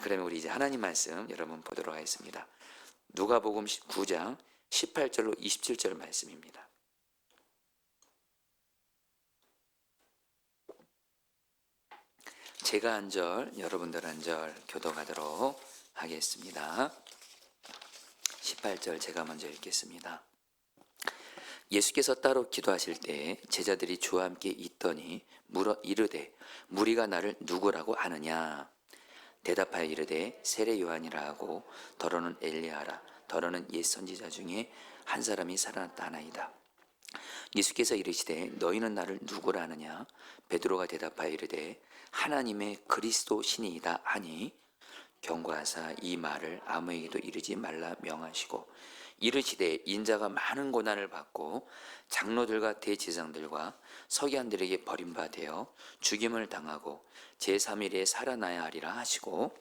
그러면 우리 이제 하나님 말씀 여러분 보도록 하겠습니다. 누가복음 9장 18절로 27절 말씀입니다. 제가 한 절, 여러분들 한 절 교독하도록 하겠습니다. 18절 제가 먼저 읽겠습니다. 예수께서 따로 기도하실 때 제자들이 주와 함께 있더니 물어 이르되 무리가 나를 누구라고 하느냐? 대답하여 이르되 세례 요한이라 하고 더러는 엘리야라 더러는 옛 선지자 중에 한 사람이 살아났다 하나이다. 예수께서 이르시되 너희는 나를 누구라 하느냐? 베드로가 대답하여 이르되 하나님의 그리스도 신이이다 하니 경고하사 이 말을 아무에게도 이르지 말라 명하시고 이르시되 인자가 많은 고난을 받고 장로들과 대제사장들과 서기관들에게 버림받아 죽임을 당하고 제3일에 살아나야 하리라 하시고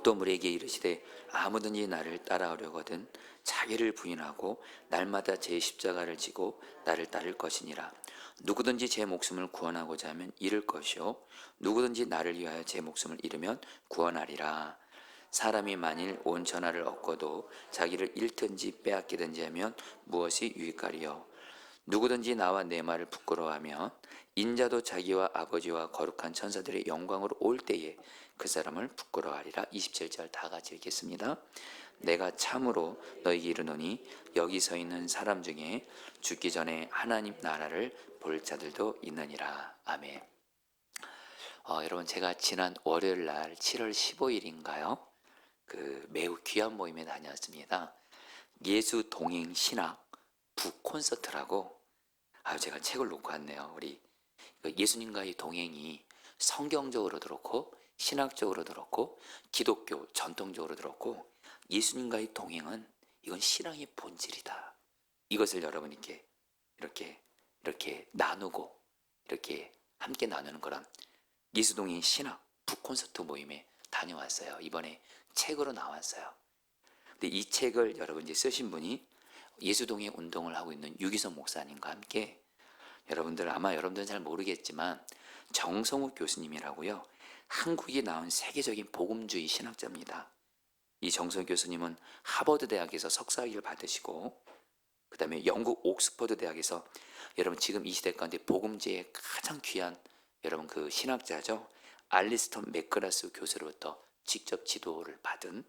또 무리에게 이르시되 아무든지 나를 따라오려거든 자기를 부인하고 날마다 제 십자가를 지고 나를 따를 것이니라. 누구든지 제 목숨을 구원하고자 하면 잃을 것이요 누구든지 나를 위하여 제 목숨을 잃으면 구원하리라. 사람이 만일 온 천하를 얻고도 자기를 잃든지 빼앗기든지 하면 무엇이 유익하리요? 누구든지 나와 내 말을 부끄러워하면 인자도 자기와 아버지와 거룩한 천사들의 영광으로 올 때에 그 사람을 부끄러워하리라. 27절 다 같이 읽겠습니다. 내가 참으로 너희에게 이르노니 여기 서 있는 사람 중에 죽기 전에 하나님 나라를 볼 자들도 있느니라. 아멘. 여러분 제가 지난 월요일 날 7월 15일인가요? 매우 귀한 모임에 다녔습니다. 예수 동행 신학 북콘서트라고 제가 책을 놓고 왔네요. 우리 예수님과의 동행이 성경적으로도 그렇고 신학적으로도 그렇고 기독교 전통적으로도 그렇고 예수님과의 동행은 이건 신앙의 본질이다. 이것을 여러분께 이렇게 나누고 이렇게 함께 나누는 거란 예수동행 신학 북콘서트 모임에 다녀왔어요. 이번에 책으로 나왔어요. 근데 이 책을 여러분이 쓰신 분이 예수동행 운동을 하고 있는 유기성 목사님과 함께 아마 여러분들은 잘 모르겠지만 정성욱 교수님이라고요. 한국이 나온 세계적인 복음주의 신학자입니다. 이 정성욱 교수님은 하버드 대학에서 석사학위를 받으시고 그 다음에 영국 옥스퍼드 대학에서 여러분 지금 이 시대 가운데 복음제의 가장 귀한 여러분 그 신학자죠. 알리스턴 맥그라스 교수로부터 직접 지도를 받은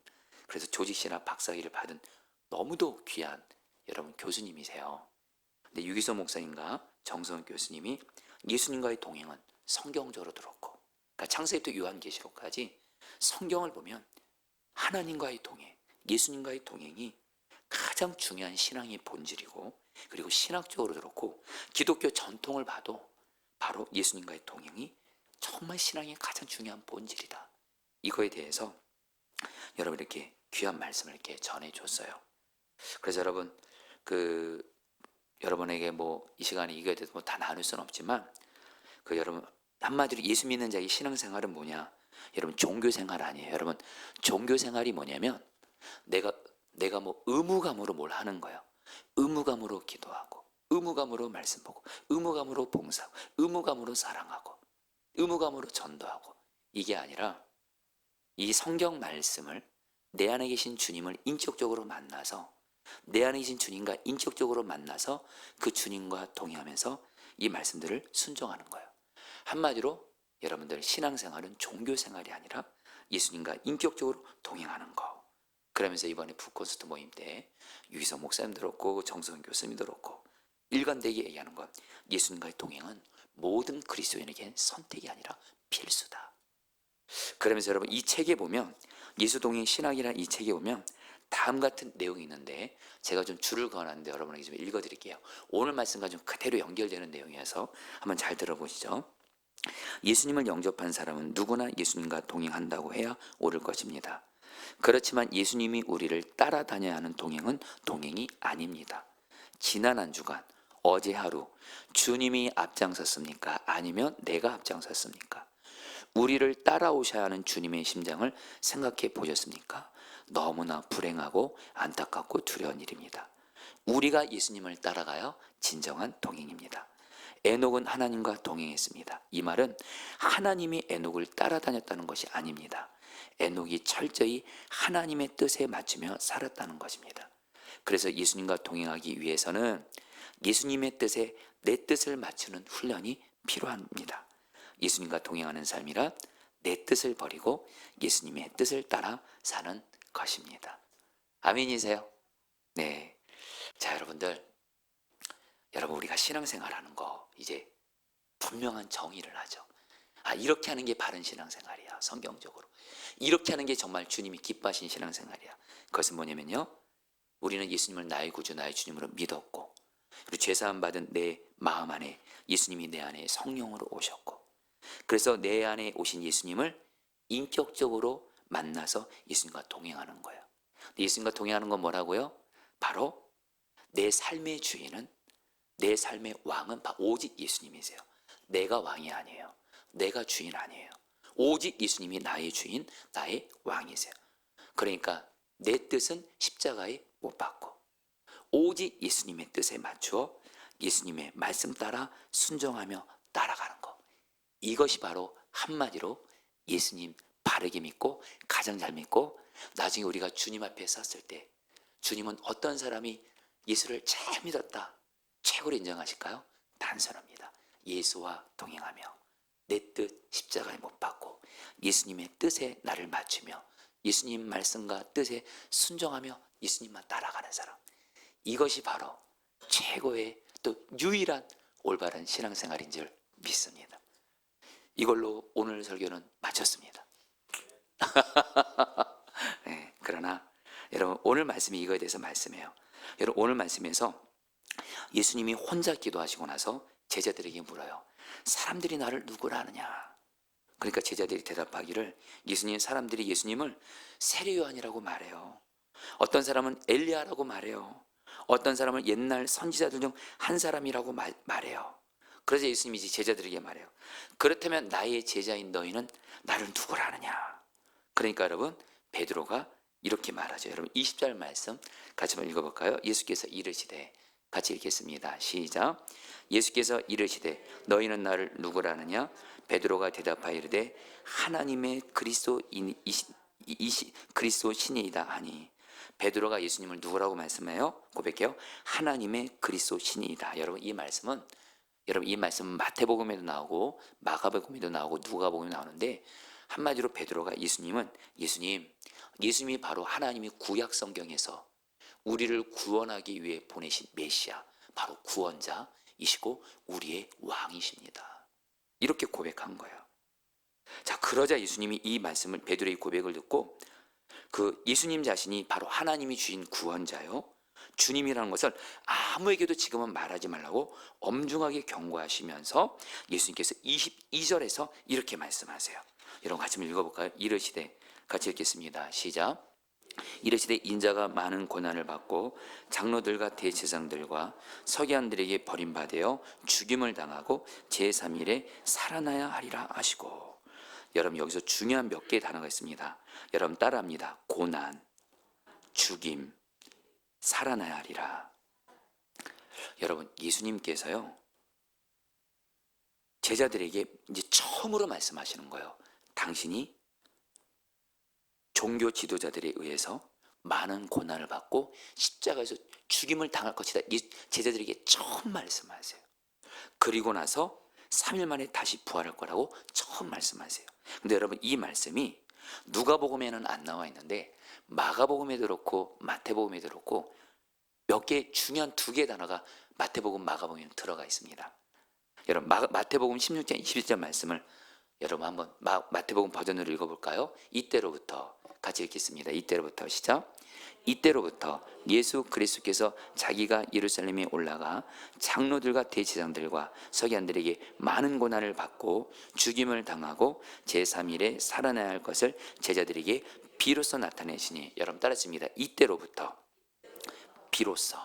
그래서 조직신학 박사학위를 받은 너무도 귀한 여러분 교수님이세요. 근데 유기성 목사님과 정성욱 교수님이 예수님과의 동행은 성경적으로 그렇고 그러니까 창세기부터 요한계시록까지 성경을 보면 하나님과의 동행, 예수님과의 동행이 가장 중요한 신앙의 본질이고 그리고 신학적으로 그렇고 기독교 전통을 봐도 바로 예수님과의 동행이 정말 신앙의 가장 중요한 본질이다. 이거에 대해서 여러분 이렇게 귀한 말씀을 이렇게 전해줬어요. 그래서 여러분 여러분에게 이 시간에 이거에 대해서 다 나눌 수는 없지만 여러분 한마디로 예수 믿는 자의 신앙생활은 뭐냐? 여러분 종교생활 아니에요. 여러분 종교생활이 뭐냐면 내가 의무감으로 뭘 하는 거예요. 의무감으로 기도하고 의무감으로 말씀 보고 의무감으로 봉사하고 의무감으로 사랑하고 의무감으로 전도하고 이게 아니라 이 성경 말씀을 내 안에 계신 주님을 인격적으로 만나서 내 안에 계신 주님과 인격적으로 만나서 그 주님과 동행하면서 이 말씀들을 순종하는 거예요. 한마디로 여러분들 신앙생활은 종교생활이 아니라 예수님과 인격적으로 동행하는 거. 그러면서 이번에 북콘서트 모임 때 유기성 목사님도 그렇고 정성훈 교수님도 그렇고 일관되게 얘기하는 건 예수님과의 동행은 모든 그리스도인에게 선택이 아니라 필수다. 그러면서 여러분 이 책에 보면 예수동행 신학이라는 이 책에 보면 다음 같은 내용이 있는데 제가 좀 줄을 그어놨는데 여러분에게 좀 읽어드릴게요. 오늘 말씀과 좀 그대로 연결되는 내용이어서 한번 잘 들어보시죠. 예수님을 영접한 사람은 누구나 예수님과 동행한다고 해야 옳을 것입니다. 그렇지만 예수님이 우리를 따라다녀야 하는 동행은 동행이 아닙니다. 지난 한 주간 어제 하루 주님이 앞장섰습니까? 아니면 내가 앞장섰습니까? 우리를 따라오셔야 하는 주님의 심장을 생각해 보셨습니까? 너무나 불행하고 안타깝고 두려운 일입니다. 우리가 예수님을 따라가야 진정한 동행입니다. 에녹은 하나님과 동행했습니다. 이 말은 하나님이 에녹을 따라다녔다는 것이 아닙니다. 에녹이 철저히 하나님의 뜻에 맞추며 살았다는 것입니다. 그래서 예수님과 동행하기 위해서는 예수님의 뜻에 내 뜻을 맞추는 훈련이 필요합니다. 예수님과 동행하는 삶이라 내 뜻을 버리고 예수님의 뜻을 따라 사는 것입니다. 아멘이세요? 네. 자, 여러분 우리가 신앙생활하는 거 이제 분명한 정의를 하죠. 이렇게 하는 게 바른 신앙생활이야. 성경적으로 이렇게 하는 게 정말 주님이 기뻐하신 신앙생활이야. 그것은 뭐냐면요, 우리는 예수님을 나의 구주 나의 주님으로 믿었고, 그리고 죄사함 받은 내 마음 안에 예수님이 내 안에 성령으로 오셨고, 그래서 내 안에 오신 예수님을 인격적으로 만나서 예수님과 동행하는 거예요. 예수님과 동행하는 건 뭐라고요? 바로 내 삶의 주인은, 내 삶의 왕은 오직 예수님이세요. 내가 왕이 아니에요. 내가 주인 아니에요. 오직 예수님이 나의 주인, 나의 왕이세요. 그러니까 내 뜻은 십자가에 못 박고 오직 예수님의 뜻에 맞추어 예수님의 말씀 따라 순종하며 따라가는 것. 이것이 바로 한마디로 예수님 바르게 믿고 가장 잘 믿고, 나중에 우리가 주님 앞에 섰을 때 주님은 어떤 사람이 예수를 잘 믿었다 최고로 인정하실까요? 단순합니다. 예수와 동행하며 내 뜻 십자가에 못 박고 예수님의 뜻에 나를 맞추며 예수님 말씀과 뜻에 순종하며 예수님만 따라가는 사람. 이것이 바로 최고의 또 유일한 올바른 신앙생활인 줄 믿습니다. 이걸로 오늘 설교는 마쳤습니다. 네, 그러나 여러분, 오늘 말씀이 이거에 대해서 말씀해요. 여러분, 오늘 말씀에서 예수님이 혼자 기도하시고 나서 제자들에게 물어요. 사람들이 나를 누구라 하느냐? 그러니까 제자들이 대답하기를, 사람들이 예수님을 세례 요한이라고 말해요. 어떤 사람은 엘리야라고 말해요. 어떤 사람은 옛날 선지자들 중 한 사람이라고 말해요. 그래서 예수님이 제자들에게 말해요. 그렇다면 나의 제자인 너희는 나를 누구라 하느냐? 그러니까 여러분, 베드로가 이렇게 말하죠. 여러분, 20절 말씀 같이 한번 읽어볼까요? 예수께서 이르시되, 같이 읽겠습니다. 시작. 예수께서 이르시되 너희는 나를 누구라 하느냐? 베드로가 대답하여 이르되 하나님의 그리스도 신이이다 하니. 베드로가 예수님을 누구라고 말씀해요? 고백해요. 하나님의 그리스도 신이다. 여러분, 이 말씀은 마태복음에도 나오고 마가복음에도 나오고 누가복음에 나오는데, 한마디로 베드로가 예수님이 바로 하나님이 구약 성경에서 우리를 구원하기 위해 보내신 메시아, 바로 구원자이시고 우리의 왕이십니다. 이렇게 고백한 거예요. 자, 그러자 예수님이 이 말씀을, 베드로의 고백을 듣고 예수님 자신이 바로 하나님이 주신 구원자요, 주님이라는 것을 아무에게도 지금은 말하지 말라고 엄중하게 경고하시면서 예수님께서 22절에서 이렇게 말씀하세요. 여러분, 같이 한번 읽어볼까요? 이르시되, 같이 읽겠습니다. 시작. 이르시되 인자가 많은 고난을 받고 장로들과 대제사장들과 서기관들에게 버림받아 죽임을 당하고 제3일에 살아나야 하리라 하시고. 여러분, 여기서 중요한 몇 개의 단어가 있습니다. 여러분 따라합니다. 고난, 죽임, 살아나야 하리라. 여러분, 예수님께서요 제자들에게 이제 처음으로 말씀하시는 거예요. 당신이 종교 지도자들에 의해서 많은 고난을 받고 십자가에서 죽임을 당할 것이다. 제자들에게 처음 말씀하세요. 그리고 나서 3일 만에 다시 부활할 거라고 처음 말씀하세요. 근데 여러분, 이 말씀이 누가복음에는 안 나와 있는데 마가복음에도 그렇고 마태복음에도 그렇고 몇 개 중요한 2개의 단어가 마태복음, 마가복음에 들어가 있습니다. 여러분, 마태복음 16장 21절 말씀을 여러분 한번 마태복음 버전으로 읽어볼까요? 이때로부터, 같이 읽겠습니다. 이때로부터, 시작. 이때로부터 예수 그리스도께서 자기가 예루살렘에 올라가 장로들과 대제사장들과 서기관들에게 많은 고난을 받고 죽임을 당하고 제3일에 살아나야 할 것을 제자들에게 비로소 나타내시니. 여러분 따라했습니다. 이때로부터, 비로소.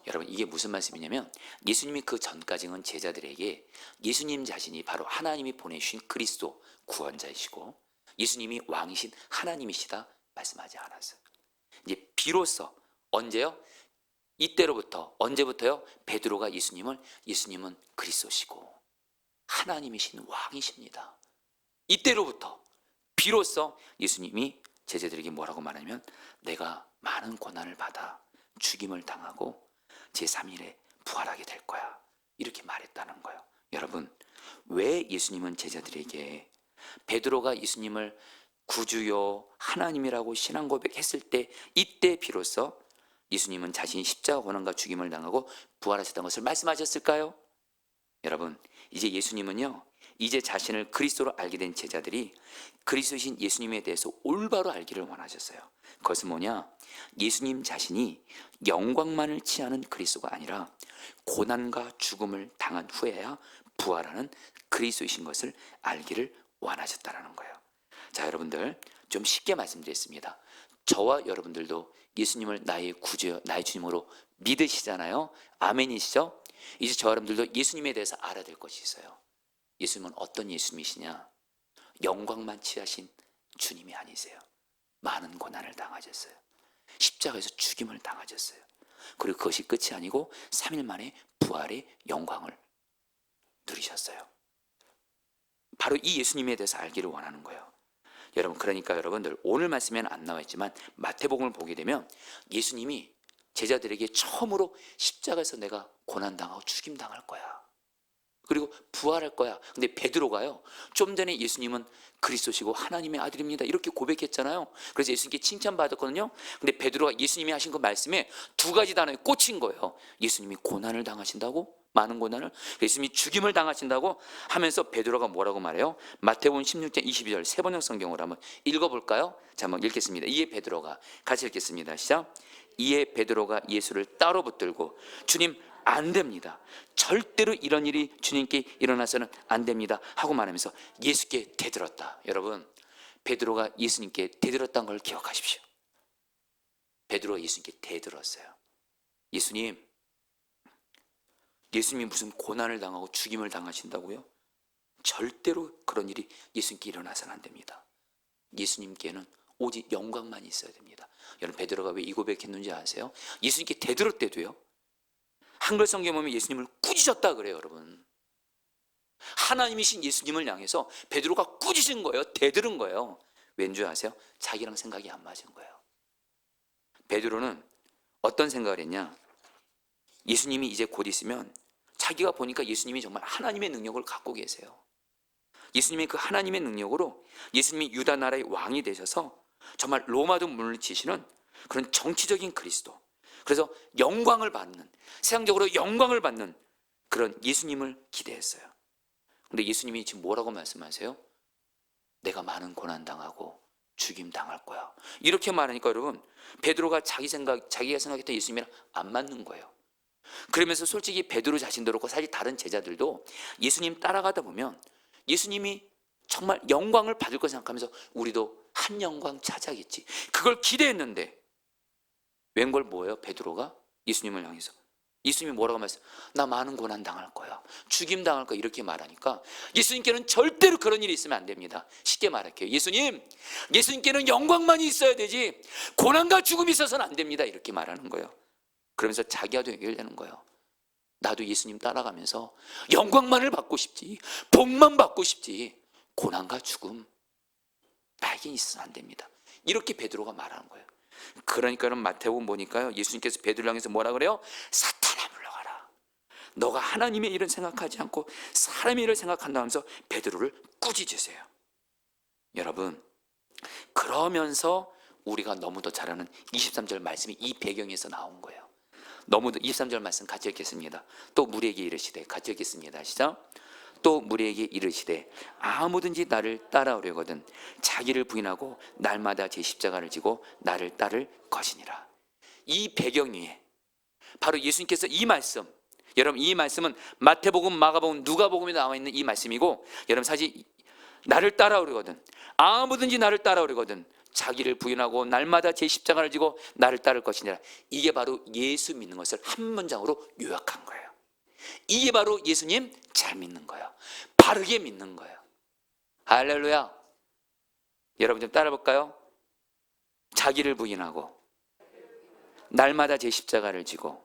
여러분, 이게 무슨 말씀이냐면 예수님이 그 전까지는 제자들에게 예수님 자신이 바로 하나님이 보내주신 그리스도 구원자이시고 예수님이 왕이신 하나님이시다 말씀하지 않았어요. 이제 비로소, 언제요? 이때로부터. 언제부터요? 베드로가 예수님은 그리스도시고 하나님이신 왕이십니다. 이때로부터 비로소 예수님이 제자들에게 뭐라고 말하냐면 내가 많은 고난을 받아 죽임을 당하고 제3일에 부활하게 될 거야, 이렇게 말했다는 거예요. 여러분, 왜 예수님은 제자들에게 베드로가 예수님을 구주요 하나님이라고 신앙 고백했을 때 이때 비로소 예수님은 자신이 십자가 고난과 죽임을 당하고 부활하셨다는 것을 말씀하셨을까요? 여러분, 이제 예수님은요, 이제 자신을 그리스도로 알게 된 제자들이 그리스도신 예수님에 대해서 올바로 알기를 원하셨어요. 그것은 뭐냐? 예수님 자신이 영광만을 취하는 그리스도가 아니라 고난과 죽음을 당한 후에야 부활하는 그리스도이신 것을 알기를 원하셨다는 거예요. 자, 여러분들, 좀 쉽게 말씀드렸습니다. 저와 여러분들도 예수님을 나의 구주, 나의 주님으로 믿으시잖아요. 아멘이시죠? 이제 저 여러분들도 예수님에 대해서 알아야 될 것이 있어요. 예수님은 어떤 예수님이시냐? 영광만 취하신 주님이 아니세요. 많은 고난을 당하셨어요. 십자가에서 죽임을 당하셨어요. 그리고 그것이 끝이 아니고 3일 만에 부활의 영광을 누리셨어요. 바로 이 예수님에 대해서 알기를 원하는 거예요. 여러분, 그러니까 여러분들 오늘 말씀에는 안 나와 있지만 마태복음을 보게 되면 예수님이 제자들에게 처음으로 십자가에서 내가 고난당하고 죽임당할 거야, 그리고 부활할 거야. 근데 베드로가요, 좀 전에 예수님은 그리스도시고 하나님의 아들입니다 이렇게 고백했잖아요. 그래서 예수님께 칭찬받았거든요. 근데 베드로가 예수님이 하신 그 말씀에 두 가지 단어에 꽂힌 거예요. 예수님이 고난을 당하신다고, 많은 고난을, 예수님이 죽임을 당하신다고 하면서 베드로가 뭐라고 말해요? 마태복음 16장 22절 세 번역 성경으로 한번 읽어볼까요? 자, 한번 읽겠습니다. 이에 베드로가, 같이 읽겠습니다. 시작. 이에 베드로가 예수를 따로 붙들고 주님, 안 됩니다, 절대로 이런 일이 주님께 일어나서는 안 됩니다 하고 말하면서 예수께 대들었다. 여러분, 베드로가 예수님께 대들었다는 걸 기억하십시오. 베드로가 예수님께 대들었어요. 예수님이 무슨 고난을 당하고 죽임을 당하신다고요? 절대로 그런 일이 예수님께 일어나서는 안 됩니다. 예수님께는 오직 영광만 있어야 됩니다. 여러분, 베드로가 왜 이 고백했는지 아세요? 예수님께 대들었대도요, 한글 성경에 보면 예수님을 꾸짖었다 그래요. 여러분, 하나님이신 예수님을 향해서 베드로가 꾸짖은 거예요. 대들은 거예요. 왠지 아세요? 자기랑 생각이 안 맞은 거예요. 베드로는 어떤 생각을 했냐? 예수님이 이제 곧 있으면 자기가 보니까 예수님이 정말 하나님의 능력을 갖고 계세요. 예수님의 그 하나님의 능력으로 예수님이 유다 나라의 왕이 되셔서 정말 로마도 물리치시는 그런 정치적인 그리스도, 그래서 영광을 받는, 세상적으로 영광을 받는 그런 예수님을 기대했어요. 근데 예수님이 지금 뭐라고 말씀하세요? 내가 많은 고난 당하고 죽임 당할 거야, 이렇게 말하니까 여러분, 베드로가 자기가 생각했던 예수님이랑 안 맞는 거예요. 그러면서 솔직히 베드로 자신도 그렇고 사실 다른 제자들도 예수님 따라가다 보면 예수님이 정말 영광을 받을 거 생각하면서 우리도 한 영광 차지하겠지, 그걸 기대했는데 웬걸 뭐예요? 베드로가 예수님을 향해서 예수님이 뭐라고 말했어요? 나 많은 고난 당할 거야, 죽임 당할 거야, 이렇게 말하니까 예수님께는 절대로 그런 일이 있으면 안 됩니다. 쉽게 말할게요. 예수님께는 영광만이 있어야 되지 고난과 죽음이 있어서는 안 됩니다, 이렇게 말하는 거예요. 그러면서 자기와도 연결되는 거예요. 나도 예수님 따라가면서 영광만을 받고 싶지, 복만 받고 싶지, 고난과 죽음 나에게 있어서는 안 됩니다, 이렇게 베드로가 말하는 거예요. 그러니까는 마태복음 보니까요, 예수님께서 베드로를 향해서 뭐라 그래요? 사탄아 물러가라, 너가 하나님의 일은 생각하지 않고 사람의 일을 생각한다 하면서 베드로를 꾸짖으세요. 여러분, 그러면서 우리가 너무도 잘 아는 23절 말씀이 이 배경에서 나온 거예요. 너무도 23절 말씀 같이 읽겠습니다. 또 무리에게 이르시되, 같이 읽겠습니다. 시작. 또 무리에게 이르시되 아무든지 나를 따라오려거든 자기를 부인하고 날마다 제 십자가를 지고 나를 따를 것이니라. 이 배경 위에 바로 예수님께서 이 말씀, 여러분 이 말씀은 마태복음, 마가복음, 누가복음에 나와 있는 이 말씀이고, 여러분 사실 나를 따라오려거든, 아무든지 나를 따라오려거든 자기를 부인하고 날마다 제 십자가를 지고 나를 따를 것이니라. 이게 바로 예수 믿는 것을 한 문장으로 요약한 거예요. 이게 바로 예수님 잘 믿는 거예요. 바르게 믿는 거예요. 할렐루야. 여러분 좀 따라 볼까요? 자기를 부인하고 날마다 제 십자가를 지고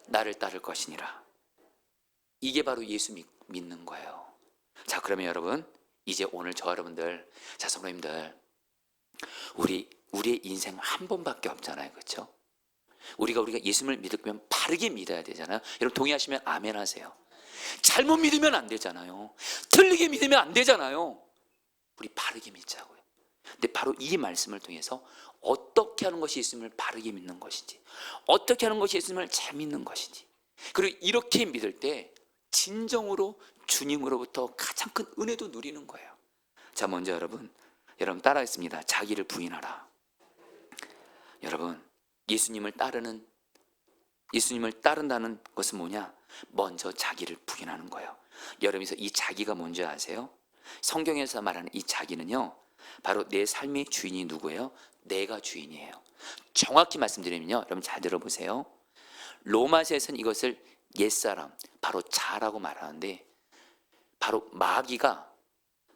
나를 따를 것이니라. 이게 바로 예수 믿는 거예요. 자, 그러면 여러분 이제 오늘 저 여러분들, 자 성도님들, 우리의 인생 한 번밖에 없잖아요, 그렇죠? 우리가 예수님을 믿으면 바르게 믿어야 되잖아요. 여러분 동의하시면 아멘 하세요. 잘못 믿으면 안 되잖아요. 틀리게 믿으면 안 되잖아요. 우리 바르게 믿자고요. 근데 바로 이 말씀을 통해서 어떻게 하는 것이 예수님을 바르게 믿는 것인지, 어떻게 하는 것이 예수님을 잘 믿는 것인지, 그리고 이렇게 믿을 때 진정으로 주님으로부터 가장 큰 은혜도 누리는 거예요. 자, 먼저 여러분 따라하겠습니다. 자기를 부인하라. 여러분, 예수님을 따른다는 것은 뭐냐? 먼저 자기를 부인하는 거예요. 여러분께서 이 자기가 뭔지 아세요? 성경에서 말하는 이 자기는요, 바로 내 삶의 주인이 누구예요? 내가 주인이에요. 정확히 말씀드리면요, 여러분 잘 들어보세요. 로마서에서는 이것을 옛사람, 바로 자라고 말하는데, 바로 마귀가,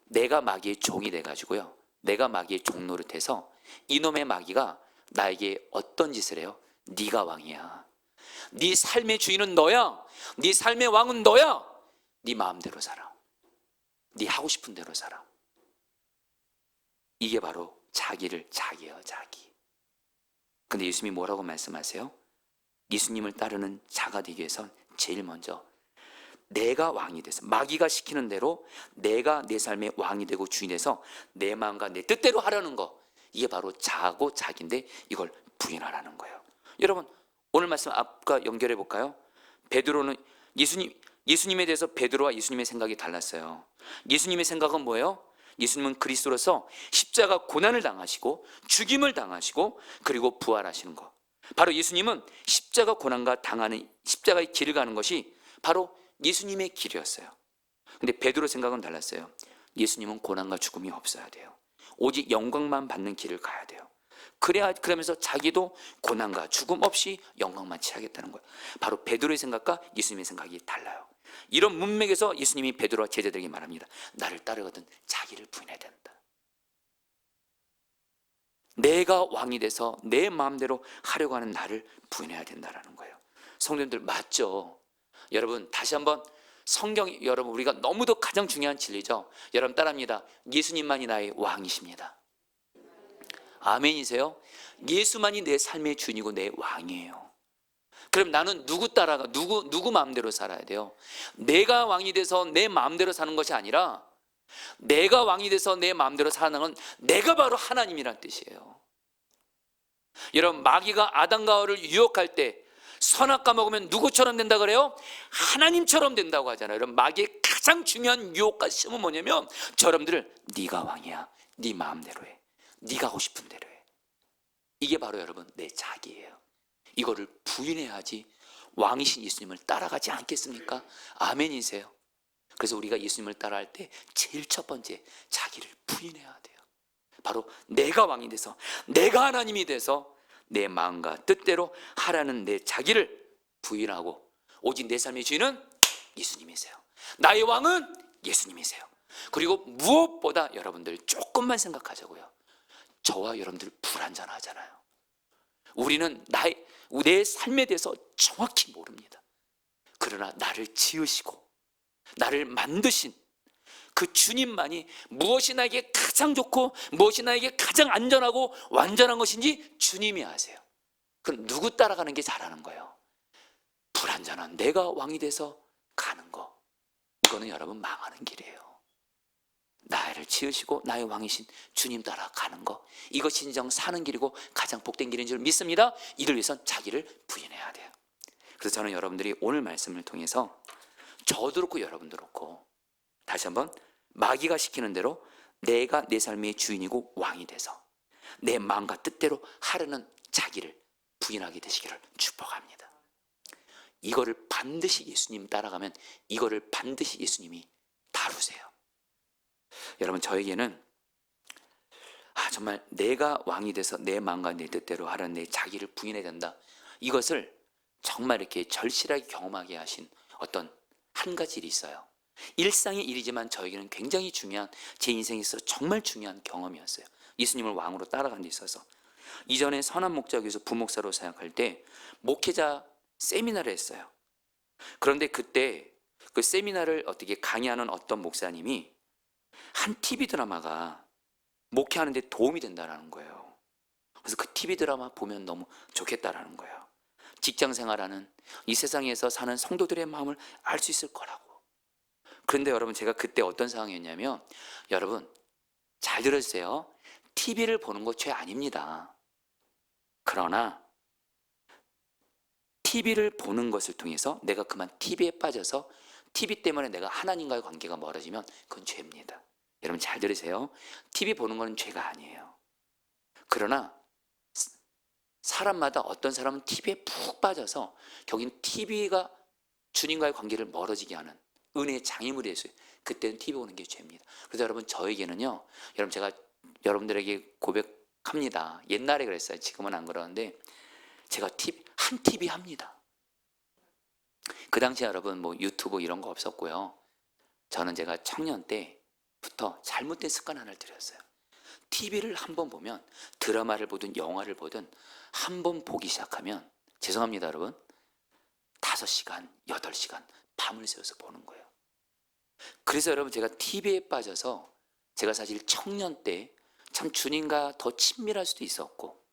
내가 마귀의 종이 돼가지고요, 내가 마귀의 종 노릇해서 이놈의 마귀가 나에게 어떤 짓을 해요? 네가 왕이야. 네 삶의 주인은 너야. 네 삶의 왕은 너야. 네 마음대로 살아. 네 하고 싶은 대로 살아. 이게 바로 자기예요, 자기. 근데 예수님이 뭐라고 말씀하세요? 예수님을 따르는 자가 되기 위해선 제일 먼저 내가 왕이 돼서, 마귀가 시키는 대로 내가 내 삶의 왕이 되고 주인이 돼서 내 마음과 내 뜻대로 하려는 거, 이게 바로 자고 자기인데 이걸 부인하라는 거예요. 여러분 오늘 말씀 앞과 연결해 볼까요? 베드로는 예수님에 대해서 베드로와 예수님의 생각이 달랐어요. 예수님의 생각은 뭐예요? 예수님은 그리스도로서 십자가 고난을 당하시고 죽임을 당하시고 그리고 부활하시는 것, 바로 예수님은 십자가 고난과 당하는 십자가의 길을 가는 것이 바로 예수님의 길이었어요. 근데 베드로 생각은 달랐어요. 예수님은 고난과 죽음이 없어야 돼요. 오직 영광만 받는 길을 가야 돼요. 그러면서 자기도 고난과 죽음 없이 영광만 취하겠다는 거예요. 바로 베드로의 생각과 예수님의 생각이 달라요. 이런 문맥에서 예수님이 베드로와 제자들에게 말합니다. 나를 따르거든 자기를 부인해야 된다. 내가 왕이 돼서 내 마음대로 하려고 하는 나를 부인해야 된다는 거예요. 성도님들 맞죠? 여러분 다시 한번 여러분 우리가 너무도 가장 중요한 진리죠. 여러분 따라합니다. 예수님만이 나의 왕이십니다. 아멘이세요? 예수만이 내 삶의 주인이고 내 왕이에요. 그럼 나는 누구 따라가, 누구 마음대로 살아야 돼요? 내가 왕이 돼서 내 마음대로 사는 것이 아니라, 내가 왕이 돼서 내 마음대로 사는 건 내가 바로 하나님이란 뜻이에요. 여러분 마귀가 아담과 하와를 유혹할 때 선악과 먹으면 누구처럼 된다 그래요? 하나님처럼 된다고 하잖아요. 여러분 마귀의 가장 중요한 유혹과 시험은 뭐냐면, 여러분들을 네가 왕이야, 네 마음대로 해, 네가 하고 싶은 대로 해. 이게 바로 여러분 내 자기예요. 이거를 부인해야지 왕이신 예수님을 따라가지 않겠습니까? 아멘이세요? 그래서 우리가 예수님을 따라할 때 제일 첫 번째 자기를 부인해야 돼요. 바로 내가 왕이 돼서, 내가 하나님이 돼서 내 마음과 뜻대로 하라는 내 자기를 부인하고, 오직 내 삶의 주인은 예수님이세요. 나의 왕은 예수님이세요. 그리고 무엇보다 여러분들 조금만 생각하자고요. 저와 여러분들 불완전하잖아요. 우리는 내 삶에 대해서 정확히 모릅니다. 그러나 나를 지으시고 나를 만드신 그 주님만이 무엇이 나에게 가장 좋고 무엇이 나에게 가장 안전하고 완전한 것인지 주님이 아세요. 그럼 누구 따라가는 게 잘하는 거예요? 불완전한 내가 왕이 돼서 가는 거, 이거는 여러분 망하는 길이에요. 나를 지으시고 나의 왕이신 주님 따라 가는 거, 이것이 진정 사는 길이고 가장 복된 길인 줄 믿습니다. 이를 위해선 자기를 부인해야 돼요. 그래서 저는 여러분들이 오늘 말씀을 통해서 저도 그렇고 여러분도 그렇고 다시 한번 마귀가 시키는 대로 내가 내 삶의 주인이고 왕이 돼서 내 마음과 뜻대로 하려는 자기를 부인하게 되시기를 축복합니다. 이거를 반드시 예수님 따라가면 이거를 반드시 예수님이 다루세요. 여러분 저에게는 정말 내가 왕이 돼서 내 마음과 내 뜻대로 하라는 내 자기를 부인해야 된다, 이것을 정말 이렇게 절실하게 경험하게 하신 어떤 한 가지 일이 있어요. 일상의 일이지만 저에게는 굉장히 중요한, 제 인생에서 정말 중요한 경험이었어요. 예수님을 왕으로 따라가는 데 있어서. 이전에 선한 목자교에서 부목사로 사역할 때 목회자 세미나를 했어요. 그런데 그때 그 세미나를 어떻게 강의하는 어떤 목사님이 한 TV 드라마가 목회하는 데 도움이 된다는 거예요. 그래서 그 TV 드라마 보면 너무 좋겠다라는 거예요. 직장 생활하는 이 세상에서 사는 성도들의 마음을 알 수 있을 거라고. 그런데 여러분, 제가 그때 어떤 상황이었냐면, 여러분 잘 들으세요. TV를 보는 거 죄 아닙니다. 그러나 TV를 보는 것을 통해서 내가 그만 TV에 빠져서 TV 때문에 내가 하나님과의 관계가 멀어지면 그건 죄입니다. 여러분 잘 들으세요. TV 보는 건 죄가 아니에요. 그러나 사람마다 어떤 사람은 TV에 푹 빠져서 거긴 TV가 주님과의 관계를 멀어지게 하는 은혜의 장애물이 됐어요. 그때는 TV 보는 게 죄입니다. 그래서 여러분, 저에게는요, 여러분 제가 여러분들에게 고백합니다. 옛날에 그랬어요. 지금은 안 그러는데 제가 한 TV 합니다. 그 당시에 여러분 뭐 유튜브 이런 거 없었고요. 저는 제가 청년 때부터 잘못된 습관 하나를 들였어요. TV를 한 번 보면, 드라마를 보든 영화를 보든 한 번 보기 시작하면, 죄송합니다 여러분, 5시간, 8시간 밤을 새워서 보는 거예요. 그래서 여러분, 제가 TV에 빠져서 제가 사실 청년 때 참 주님과 더 친밀할 수도 있었고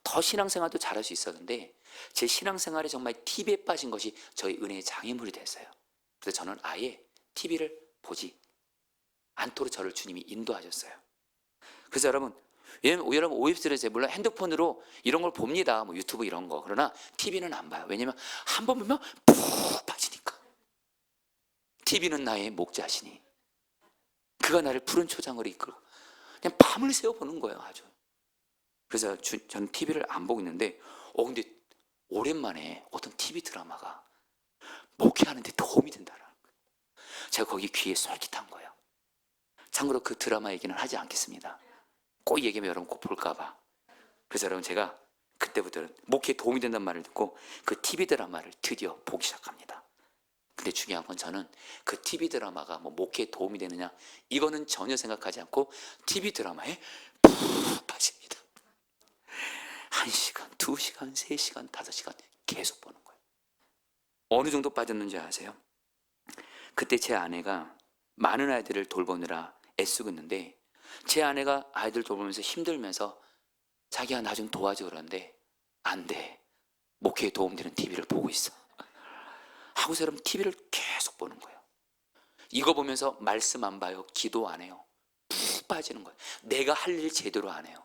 더 신앙생활도 잘할 수 있었는데, 제 신앙생활에 정말 TV에 빠진 것이 저희 은혜의 장애물이 됐어요. 그래서 저는 아예 TV를 보지 않도록 저를 주님이 인도하셨어요. 그래서 여러분, 여러분 OFC를 물론 핸드폰으로 이런 걸 봅니다. 뭐 유튜브 이런 거. 그러나 TV는 안 봐요. 왜냐면 한 번 보면 푹 빠지니까. TV는 나의 목자시니 그가 나를 푸른 초장으로 이끌고 그냥 밤을 새워 보는 거예요. 아주. 그래서 저는 TV를 안 보고 있는데 근데 오랜만에 어떤 TV 드라마가 목회하는데 도움이 된다는 거예요. 제가 거기 귀에 솔깃한 거예요. 참고로 그 드라마 얘기는 하지 않겠습니다. 꼭 얘기하면 여러분 꼭 볼까 봐. 그래서 여러분, 제가 그때부터는 목회에 도움이 된다는 말을 듣고 그 TV 드라마를 드디어 보기 시작합니다. 근데 중요한 건, 저는 그 TV 드라마가 뭐 목회에 도움이 되느냐 이거는 전혀 생각하지 않고 TV 드라마에 푹 빠집니다. 1시간, 2시간, 3시간, 5시간 계속 보는 거예요. 어느 정도 빠졌는지 아세요? 그때 제 아내가 많은 아이들을 돌보느라 애쓰고 있는데, 제 아내가 아이들 돌보면서 힘들면서 자기야 나 좀 도와줘 그러는데, 안 돼, 목회에 도움되는 TV를 보고 있어 하고서 여러분 TV를 계속 보는 거예요. 이거 보면서 말씀 안 봐요. 기도 안 해요. 푹 빠지는 거예요. 내가 할 일 제대로 안 해요.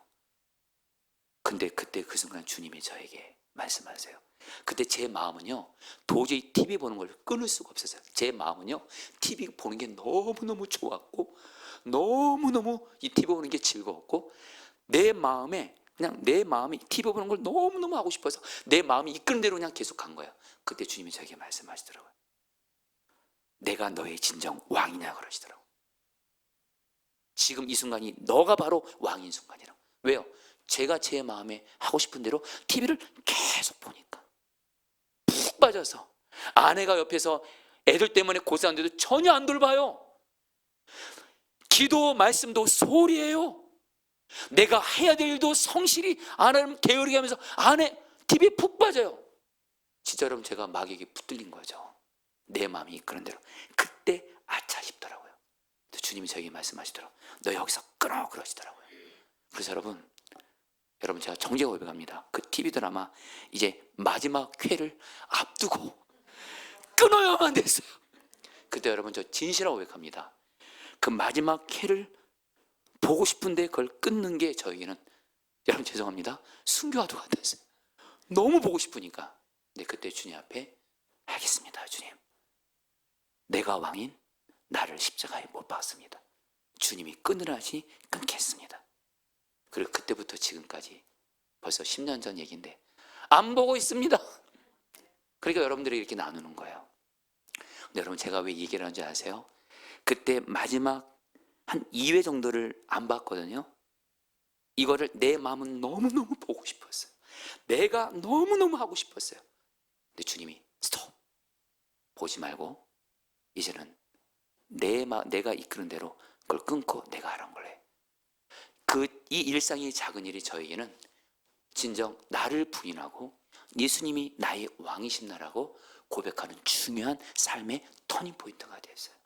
근데 그때 그 순간 주님이 저에게 말씀하세요. 그때 제 마음은요, 도저히 TV 보는 걸 끊을 수가 없었어요. 제 마음은요, TV 보는 게 너무너무 좋았고 너무너무 이 TV 보는 게 즐거웠고, 내 마음이 TV 보는 걸 너무너무 하고 싶어서 내 마음이 이끄는 대로 그냥 계속 간 거예요. 그때 주님이 저에게 말씀하시더라고요. 내가 너의 진정 왕이냐 그러시더라고요. 지금 이 순간이 너가 바로 왕인 순간이라고. 왜요? 제가 제 마음에 하고 싶은 대로 TV를 계속 보니까 푹 빠져서, 아내가 옆에서 애들 때문에 고생하는데도 전혀 안 돌봐요. 기도 말씀도 소홀히해요. 내가 해야 될 일도 성실히 안 하면 게으르게 하면서 안에 TV에 푹 빠져요. 진짜 여러분, 제가 마귀에게 붙들린 거죠. 내 마음이 이끄는 대로. 그때 아차 싶더라고요. 주님이 저에게 말씀하시더라고요. 너 여기서 끊어 그러시더라고요. 그래서 여러분 제가 정죄 고백합니다. 그 TV 드라마 이제 마지막 회를 앞두고 끊어야만 됐어요. 그때 여러분, 저 진실하고 고백합니다. 그 마지막 회를 보고 싶은데 그걸 끊는 게 저에게는, 여러분 죄송합니다, 순교와도 같았어요. 너무 보고 싶으니까. 근데 그때 주님 앞에, 알겠습니다 주님, 내가 왕인 나를 십자가에 못 박았습니다. 주님이 끊으라 하시니 끊겠습니다. 그리고 그때부터 지금까지 벌써 10년 전 얘기인데 안 보고 있습니다. 그러니까 여러분들이 이렇게 나누는 거예요. 근데 여러분, 제가 왜 얘기를 하는지 아세요? 그때 마지막 한 2회 정도를 안 봤거든요. 이거를 내 마음은 너무너무 보고 싶었어요. 내가 너무너무 하고 싶었어요. 근데 주님이 스톱, 보지 말고 이제는 내가 이끄는 대로 그걸 끊고 내가 하라는 걸 해. 이 일상의 작은 일이 저에게는 진정 나를 부인하고 예수님이 나의 왕이신다라고 고백하는 중요한 삶의 터닝 포인트가 됐어요.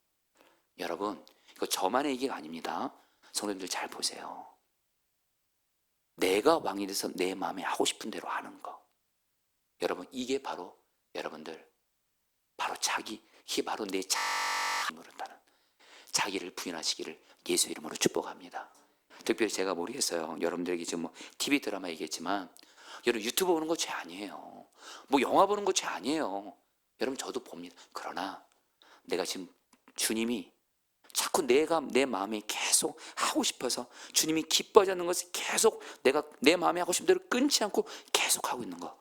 여러분, 이거 저만의 얘기가 아닙니다. 성도님들 잘 보세요. 내가 왕이 돼서 내 마음에 하고 싶은 대로 하는 거. 여러분, 이게 바로 여러분들 바로 이게 바로 내 자기를 자기를 부인하시기를 예수 이름으로 축복합니다. 특별히 제가 모르겠어요. 여러분들에게 지금 뭐 TV 드라마 얘기했지만 여러분 유튜브 보는 거 죄 아니에요. 뭐 영화 보는 거 죄 아니에요. 여러분 저도 봅니다. 그러나 내가 지금 주님이 자꾸 내가 내 마음에 계속 하고 싶어서 주님이 기뻐하는 것을 계속 내가 내 마음에 하고 싶은 대로 끊지 않고 계속 하고 있는 거,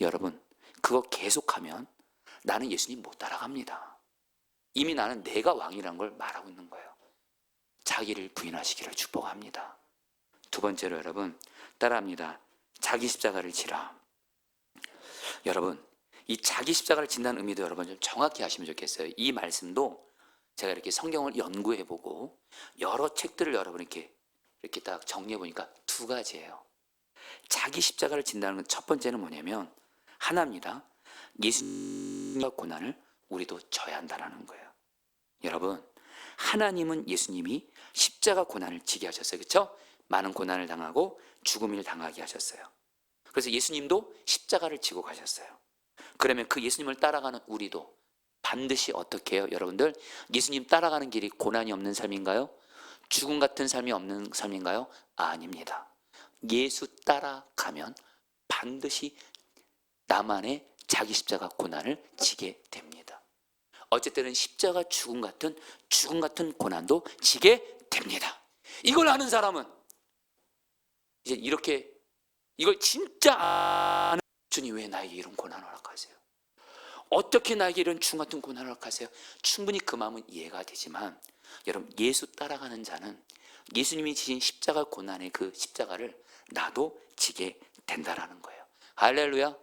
여러분 그거 계속하면 나는 예수님 못 따라갑니다. 이미 나는 내가 왕이라는 걸 말하고 있는 거예요. 자기를 부인하시기를 축복합니다. 두 번째로 여러분 따라합니다. 자기 십자가를 지라. 여러분 이 자기 십자가를 진다는 의미도 여러분 좀 정확히 하시면 좋겠어요. 이 말씀도 제가 이렇게 성경을 연구해보고 여러 책들을 여러분 이렇게 딱 정리해보니까 두 가지예요. 자기 십자가를 진다는 첫 번째는 뭐냐면 하나입니다. 예수님의 고난을 우리도 져야 한다는 거예요. 여러분 하나님은 예수님이 십자가 고난을 지게 하셨어요. 그렇죠? 많은 고난을 당하고 죽음을 당하게 하셨어요. 그래서 예수님도 십자가를 지고 가셨어요. 그러면 그 예수님을 따라가는 우리도 반드시 어떻게 해요? 여러분들 예수님 따라가는 길이 고난이 없는 삶인가요? 죽음 같은 삶이 없는 삶인가요? 아닙니다. 예수 따라가면 반드시 나만의 자기 십자가 고난을 지게 됩니다. 어쨌든 십자가 죽음 같은 고난도 지게 됩니다. 이걸 아는 사람은 이제 이걸 진짜 아는, 주님 왜 나에게 이런 고난을 허락하세요? 어떻게 나에게 이런 죽음 같은 고난을 허락하세요? 충분히 그 마음은 이해가 되지만 여러분 예수 따라가는 자는 예수님이 지신 십자가 고난의 그 십자가를 나도 지게 된다라는 거예요. 할렐루야.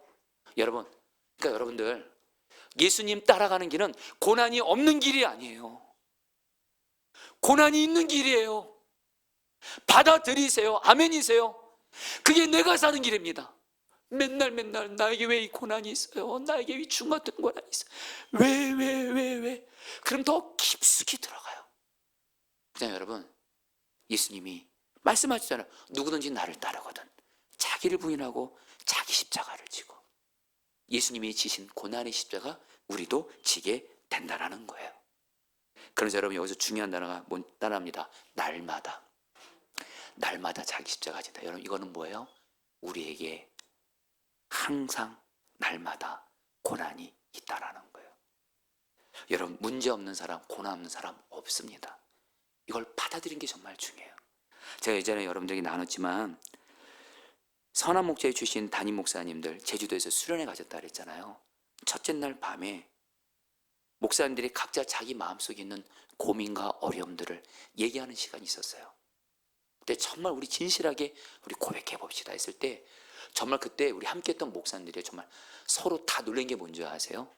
여러분 그러니까 여러분들 예수님 따라가는 길은 고난이 없는 길이 아니에요. 고난이 있는 길이에요. 받아들이세요. 아멘이세요. 그게 내가 사는 길입니다. 맨날 나에게 왜 이 고난이 있어요? 나에게 왜 죽음 같은 고난이 있어요? 왜? 그럼 더 깊숙이 들어가요. 그냥 여러분 예수님이 말씀하시잖아요. 누구든지 나를 따르거든 자기를 부인하고 자기 십자가를 지고, 예수님이 지신 고난의 십자가 우리도 지게 된다라는 거예요. 그래서 여러분 여기서 중요한 단어가 단어입니다. 날마다 자기 십자가 진다. 여러분 이거는 뭐예요? 우리에게 항상 날마다 고난이 있다라는 거예요. 여러분 문제 없는 사람, 고난 없는 사람 없습니다. 이걸 받아들이는 게 정말 중요해요. 제가 예전에 여러분들에게 나눴지만 선한 목자에 주신 담임 목사님들 제주도에서 수련회 가셨다 그랬잖아요. 첫째 날 밤에 목사님들이 각자 자기 마음속에 있는 고민과 어려움들을 얘기하는 시간이 있었어요. 근데 정말 우리 진실하게 우리 고백해 봅시다 했을 때 정말 그때 우리 함께 했던 목사님들이 정말 서로 다 놀란 게 뭔지 아세요?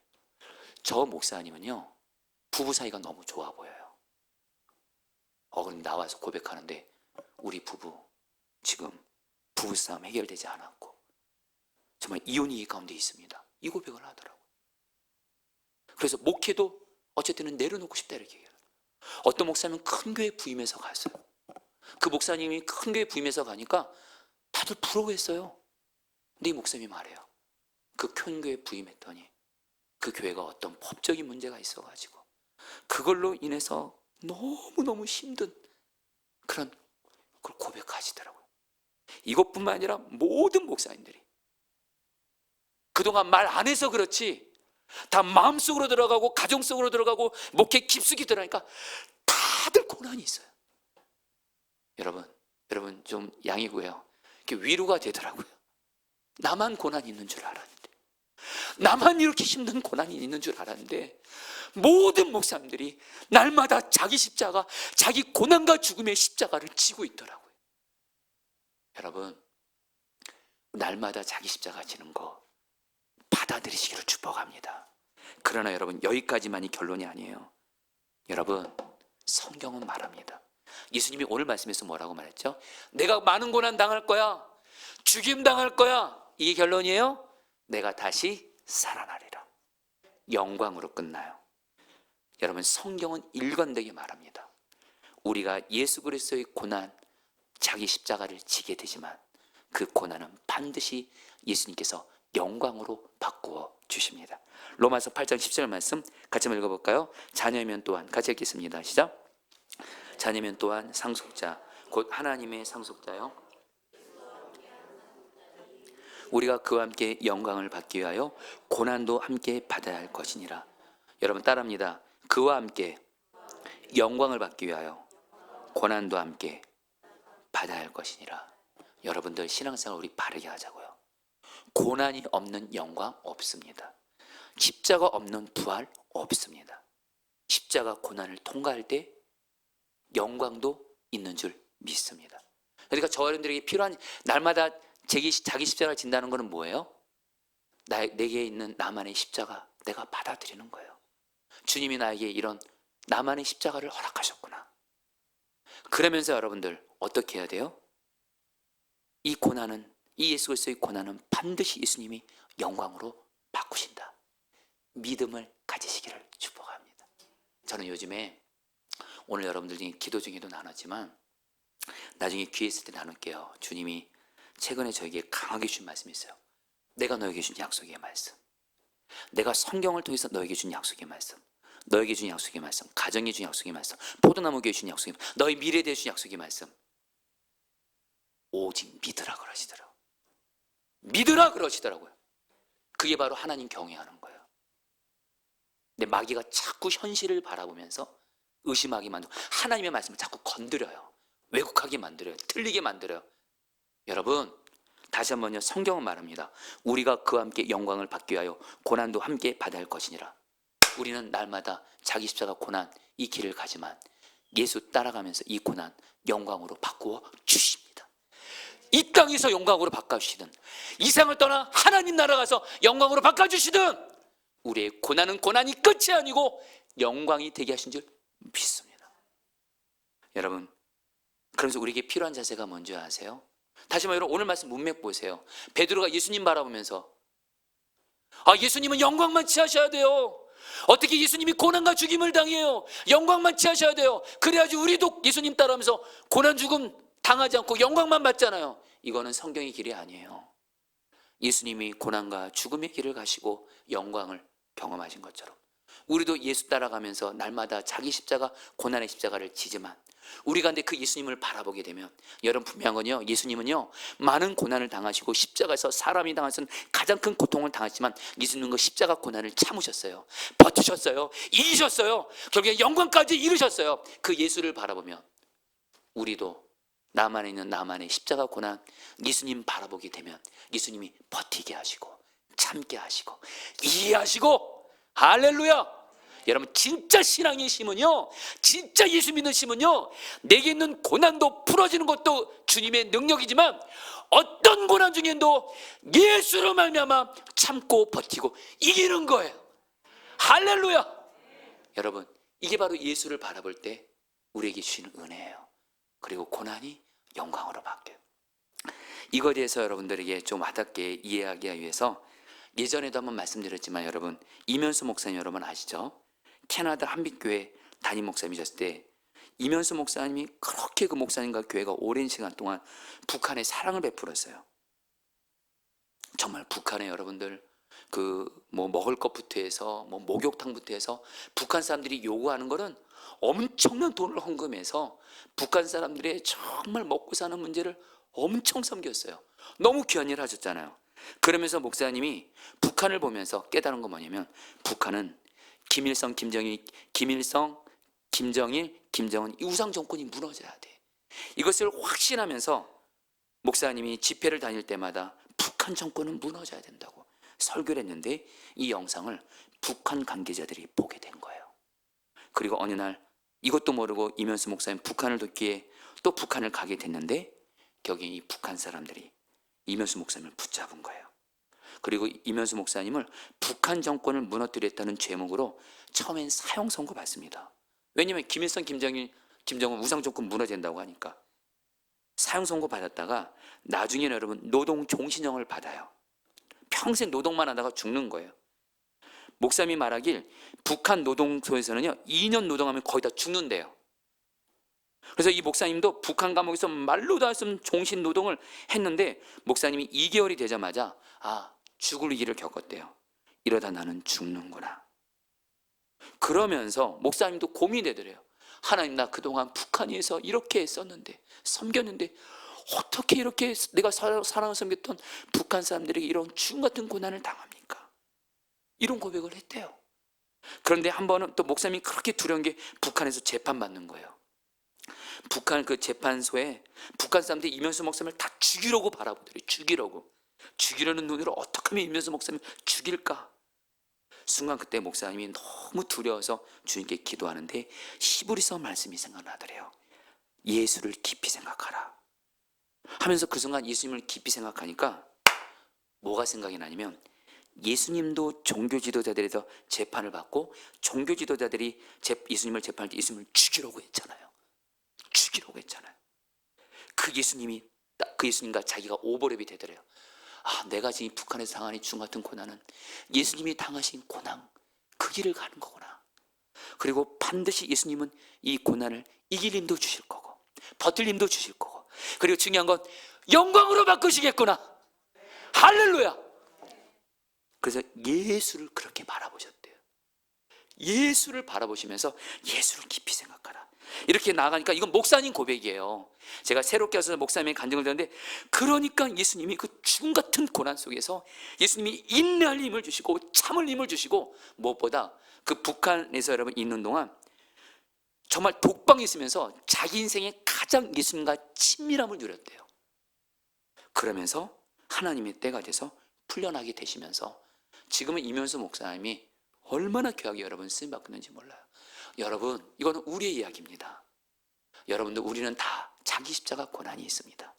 저 목사님은요 부부 사이가 너무 좋아 보여요. 그럼 나와서 고백하는데 우리 부부 지금 부부싸움 해결되지 않았고 정말 이혼이 이 가운데 있습니다. 이 고백을 하더라고요. 그래서 목회도 어쨌든 내려놓고 싶다 이렇게 얘기해요. 어떤 목사님은 큰 교회 부임해서 갔어요. 그 목사님이 큰 교회 부임해서 가니까 다들 부러워했어요. 근데 이 목사님이 말해요. 그 큰 교회 부임했더니 그 교회가 어떤 법적인 문제가 있어가지고 그걸로 인해서 너무너무 힘든 그런 걸 고백하시더라고요. 이것뿐만 아니라 모든 목사님들이 그동안 말 안 해서 그렇지 다 마음속으로 들어가고 가정 속으로 들어가고 목회 깊숙이 들어가니까 다들 고난이 있어요. 여러분 좀 양해 구해요. 이렇게 위로가 되더라고요. 나만 고난이 있는 줄 알았는데, 나만 이렇게 힘든 고난이 있는 줄 알았는데 모든 목사님들이 날마다 자기 십자가, 자기 고난과 죽음의 십자가를 지고 있더라고요. 여러분 날마다 자기 십자가 지는 거 받아들이시기를 축복합니다. 그러나 여러분 여기까지만이 결론이 아니에요. 여러분 성경은 말합니다. 예수님이 오늘 말씀에서 뭐라고 말했죠? 내가 많은 고난 당할 거야, 죽임 당할 거야. 이게 결론이에요? 내가 다시 살아나리라. 영광으로 끝나요. 여러분 성경은 일관되게 말합니다. 우리가 예수 그리스도의 고난, 자기 십자가를 지게 되지만 그 고난은 반드시 예수님께서 영광으로 바꾸어 주십니다. 로마서 8장 10절 말씀 같이 한번 읽어볼까요? 자녀면 또한, 같이 읽겠습니다. 시작. 자녀면 또한 상속자, 곧 하나님의 상속자요, 우리가 그와 함께 영광을 받기 위하여 고난도 함께 받아야 할 것이니라. 여러분 따라합니다. 그와 함께 영광을 받기 위하여 고난도 함께 받아야 할 것이니라. 여러분들 신앙생활 우리 바르게 하자고요. 고난이 없는 영광 없습니다. 십자가 없는 부활 없습니다. 십자가 고난을 통과할 때 영광도 있는 줄 믿습니다. 그러니까 저 여러분들에게 필요한, 날마다 자기 십자가를 진다는 것은 뭐예요? 내게 있는 나만의 십자가 내가 받아들이는 거예요. 주님이 나에게 이런 나만의 십자가를 허락하셨구나. 그러면서 여러분들 어떻게 해야 돼요? 이 고난은, 이 예수 그리스도의 고난은 반드시 예수님이 영광으로 바꾸신다. 믿음을 가지시기를 축복합니다. 저는 요즘에 오늘 여러분들 중에 기도 중에도 나눴지만 나중에 기회 있을 때 나눌게요. 주님이 최근에 저에게 강하게 주신 말씀이 있어요. 내가 너에게 준 약속의 말씀, 내가 성경을 통해서 너에게 준 약속의 말씀, 너에게 준 약속의 말씀, 가정에 준 약속의 말씀, 포도나무 교회에 준 약속의 말씀, 너의 미래에 대해 준 약속의 말씀, 오직 믿으라 그러시더라고요. 믿으라 그러시더라고요. 그게 바로 하나님 경외하는 거예요. 근데 마귀가 자꾸 현실을 바라보면서 의심하게 만들고 하나님의 말씀을 자꾸 건드려요. 왜곡하게 만들어요. 틀리게 만들어요. 여러분 다시 한번요, 성경은 말합니다. 우리가 그와 함께 영광을 받기 위하여 고난도 함께 받아야 할 것이니라. 우리는 날마다 자기 십자가 고난 이 길을 가지만 예수 따라가면서 이 고난 영광으로 바꾸어 주십니다. 이 땅에서 영광으로 바꿔주시든 이 세상을 떠나 하나님 나라 가서 영광으로 바꿔주시든 우리의 고난은 고난이 끝이 아니고 영광이 되게 하신 줄 믿습니다. 여러분 그러면서 우리에게 필요한 자세가 뭔지 아세요? 다시 말해 오늘 말씀 문맥 보세요. 베드로가 예수님 바라보면서 예수님은 영광만 취하셔야 돼요. 어떻게 예수님이 고난과 죽임을 당해요? 영광만 취하셔야 돼요. 그래야지 우리도 예수님 따라하면서 고난 죽음 당하지 않고 영광만 받잖아요. 이거는 성경의 길이 아니에요. 예수님이 고난과 죽음의 길을 가시고 영광을 경험하신 것처럼 우리도 예수 따라가면서 날마다 자기 십자가, 고난의 십자가를 지지만 우리가 근데 그 예수님을 바라보게 되면 여러분 분명한 건요, 예수님은요 많은 고난을 당하시고 십자가에서 사람이 당하신 가장 큰 고통을 당했지만 예수님은 그 십자가 고난을 참으셨어요. 버티셨어요. 이기셨어요. 결국에 영광까지 이루셨어요. 그 예수를 바라보면 우리도 나만에 있는 나만의 십자가 고난 예수님 바라보게 되면 예수님이 버티게 하시고 참게 하시고 이해하시고, 할렐루야. 여러분 진짜 신앙의 힘은요, 진짜 예수 믿는 힘은요, 내게 있는 고난도 풀어지는 것도 주님의 능력이지만 어떤 고난 중에도 예수로 말미암아 참고 버티고 이기는 거예요. 할렐루야. 여러분 이게 바로 예수를 바라볼 때 우리에게 주시는 은혜예요. 그리고 고난이 영광으로 바뀌어요. 이거에 대해서 여러분들에게 좀 와닿게 이해하기 위해서 예전에도 한번 말씀드렸지만 여러분 이면수 목사님 여러분 아시죠? 캐나다 한빛교회 담임 목사님이셨을 때 이면수 목사님이 그렇게 그 목사님과 교회가 오랜 시간 동안 북한에 사랑을 베풀었어요. 정말 북한에 여러분들 먹을 것부터 해서 목욕탕부터 해서 북한 사람들이 요구하는 거는 엄청난 돈을 헌금해서 북한 사람들의 정말 먹고 사는 문제를 엄청 섬겼어요. 너무 귀한 일을 하셨잖아요. 그러면서 목사님이 북한을 보면서 깨달은 건 뭐냐면 북한은 김일성, 김정일, 김정은 이 우상 정권이 무너져야 돼. 이것을 확신하면서 목사님이 집회를 다닐 때마다 북한 정권은 무너져야 된다고 설교를 했는데 이 영상을 북한 관계자들이 보게 된 거예요. 그리고 어느 날 이것도 모르고 이면수 목사님 북한을 돕기에 또 북한을 가게 됐는데 거기 이 북한 사람들이 이면수 목사님을 붙잡은 거예요. 그리고 이면수 목사님을 북한 정권을 무너뜨렸다는 죄목으로 처음엔 사형 선고 받습니다. 왜냐하면 김일성, 김정은 우상 정권 무너진다고 하니까 사형 선고 받았다가 나중에는 여러분 노동 종신형을 받아요. 평생 노동만 하다가 죽는 거예요. 목사님이 말하길 북한 노동소에서는요 2년 노동하면 거의 다 죽는데요. 그래서 이 목사님도 북한 감옥에서 말로도 할 수 없는 종신 노동을 했는데 목사님이 2개월이 되자마자 죽을 위기를 겪었대요. 이러다 나는 죽는구나. 그러면서 목사님도 고민이 되더래요. 하나님, 나 그동안 북한에서 이렇게 했었는데, 섬겼는데 어떻게 이렇게 내가 사랑을 섬겼던 북한 사람들에게 이런 죽음 같은 고난을 당합니까? 이런 고백을 했대요. 그런데 한 번은 또 목사님이 그렇게 두려운 게 북한에서 재판받는 거예요. 북한 그 재판소에 북한 사람들이 이면수 목사님을 다 죽이려고 바라보더래요. 죽이려는 눈으로 어떻게 하면 이면수 목사님을 죽일까? 순간 그때 목사님이 너무 두려워서 주님께 기도하는데 히브리서 말씀이 생각나더래요. 예수를 깊이 생각하라 하면서 그 순간 예수님을 깊이 생각하니까 뭐가 생각이 나냐면, 예수님도 종교 지도자들에서 재판을 받고 종교 지도자들이 예수님을 재판할 때 예수님을 죽이려고 했잖아요. 그 예수님과 자기가 오버랩이 되더래요. 내가 지금 북한에서 당하는 죽음 같은 고난은 예수님이 당하신 고난, 그 길을 가는 거구나. 그리고 반드시 예수님은 이 고난을 이길 힘도 주실 거고 버틸 힘도 주실 거고, 그리고 중요한 건 영광으로 바꾸시겠구나. 할렐루야. 그래서 예수를 그렇게 바라보셨대요. 예수를 바라보시면서 예수를 깊이 생각하라. 이렇게 나아가니까 이건 목사님 고백이에요. 제가 새롭게 와서 목사님의 간증을 듣는데, 그러니까 예수님이 그 죽음 같은 고난 속에서 예수님이 인내할 힘을 주시고 참을 힘을 주시고, 무엇보다 그 북한에서 여러분 있는 동안 정말 독방에 있으면서 자기 인생의 가장 예수님과 친밀함을 누렸대요. 그러면서 하나님의 때가 돼서 풀려나게 되시면서 지금은 이면수 목사님이 얼마나 귀하게 여러분 쓰임받고 있는지 몰라요. 여러분, 이거는 우리의 이야기입니다. 여러분들, 우리는 다 자기 십자가 고난이 있습니다.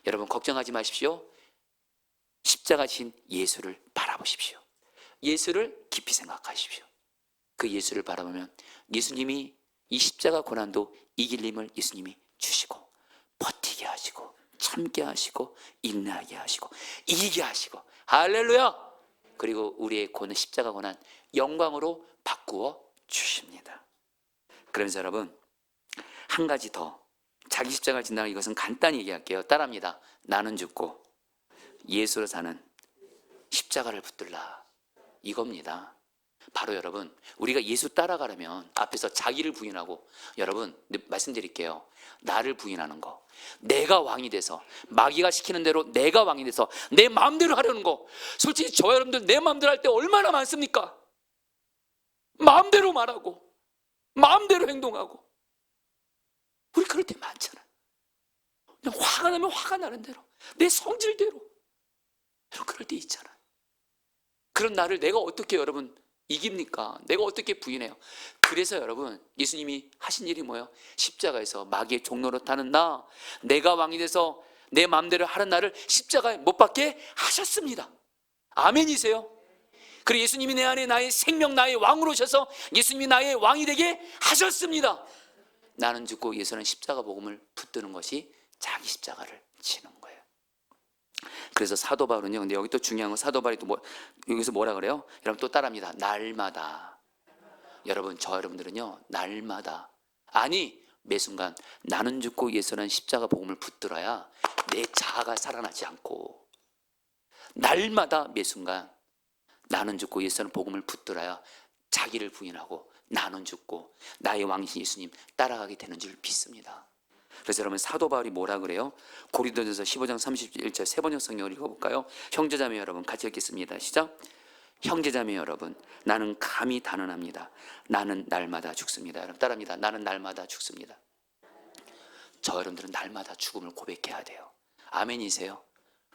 여러분 걱정하지 마십시오. 십자가 진 예수를 바라보십시오. 예수를 깊이 생각하십시오. 그 예수를 바라보면 예수님이 이 십자가 고난도 이길 힘을 예수님이 주시고 버티게 하시고 참게 하시고 인내하게 하시고 이기게 하시고, 할렐루야. 그리고 우리의 십자가 고난 영광으로 바꾸어 주십니다. 그러면서 여러분, 한 가지 더, 자기 십자가를 진다는 이것은 간단히 얘기할게요. 따라합니다. 나는 죽고 예수로 사는 십자가를 붙들라, 이겁니다. 바로 여러분, 우리가 예수 따라가려면 앞에서 자기를 부인하고, 여러분 말씀드릴게요. 나를 부인하는 거, 내가 왕이 돼서 마귀가 시키는 대로 내가 왕이 돼서 내 마음대로 하려는 거, 솔직히 저 여러분들 내 마음대로 할 때 얼마나 많습니까? 마음대로 말하고 마음대로 행동하고, 우리 그럴 때 많잖아. 그냥 화가 나면 화가 나는 대로, 내 성질대로, 그럴 때 있잖아. 그런 나를 내가 어떻게 여러분 이깁니까? 내가 어떻게 부인해요? 그래서 여러분, 예수님이 하신 일이 뭐예요? 십자가에서 마귀의 종로로 타는 내가 왕이 돼서 내 마음대로 하는 나를 십자가에 못 박게 하셨습니다. 아멘이세요? 그리고 예수님이 내 안에 나의 생명, 나의 왕으로 오셔서 예수님이 나의 왕이 되게 하셨습니다. 나는 죽고 예수는 십자가 복음을 붙드는 것이 자기 십자가를 지는 거예요. 그래서 사도 바울은요, 근데 여기 또 중요한 건 사도 바울이 또 여기서 뭐라 그래요? 여러분 또 따라합니다. 날마다. 여러분, 저 여러분들은요, 날마다, 아니 매 순간 나는 죽고 예수는 십자가 복음을 붙들어야 내 자아가 살아나지 않고, 날마다 매 순간 나는 죽고 예수는 복음을 붙들어야 자기를 부인하고 나는 죽고 나의 왕이신 예수님 따라가게 되는 줄 믿습니다. 그래서 여러분, 사도 바울이 뭐라 그래요? 고린도전서 15장 31절 세 번역 성경을 읽어볼까요? 형제자매 여러분, 같이 읽겠습니다. 시작. 형제자매 여러분, 나는 감히 단언합니다. 나는 날마다 죽습니다. 여러분 따라합니다. 나는 날마다 죽습니다. 저 여러분들은 날마다 죽음을 고백해야 돼요. 아멘이세요?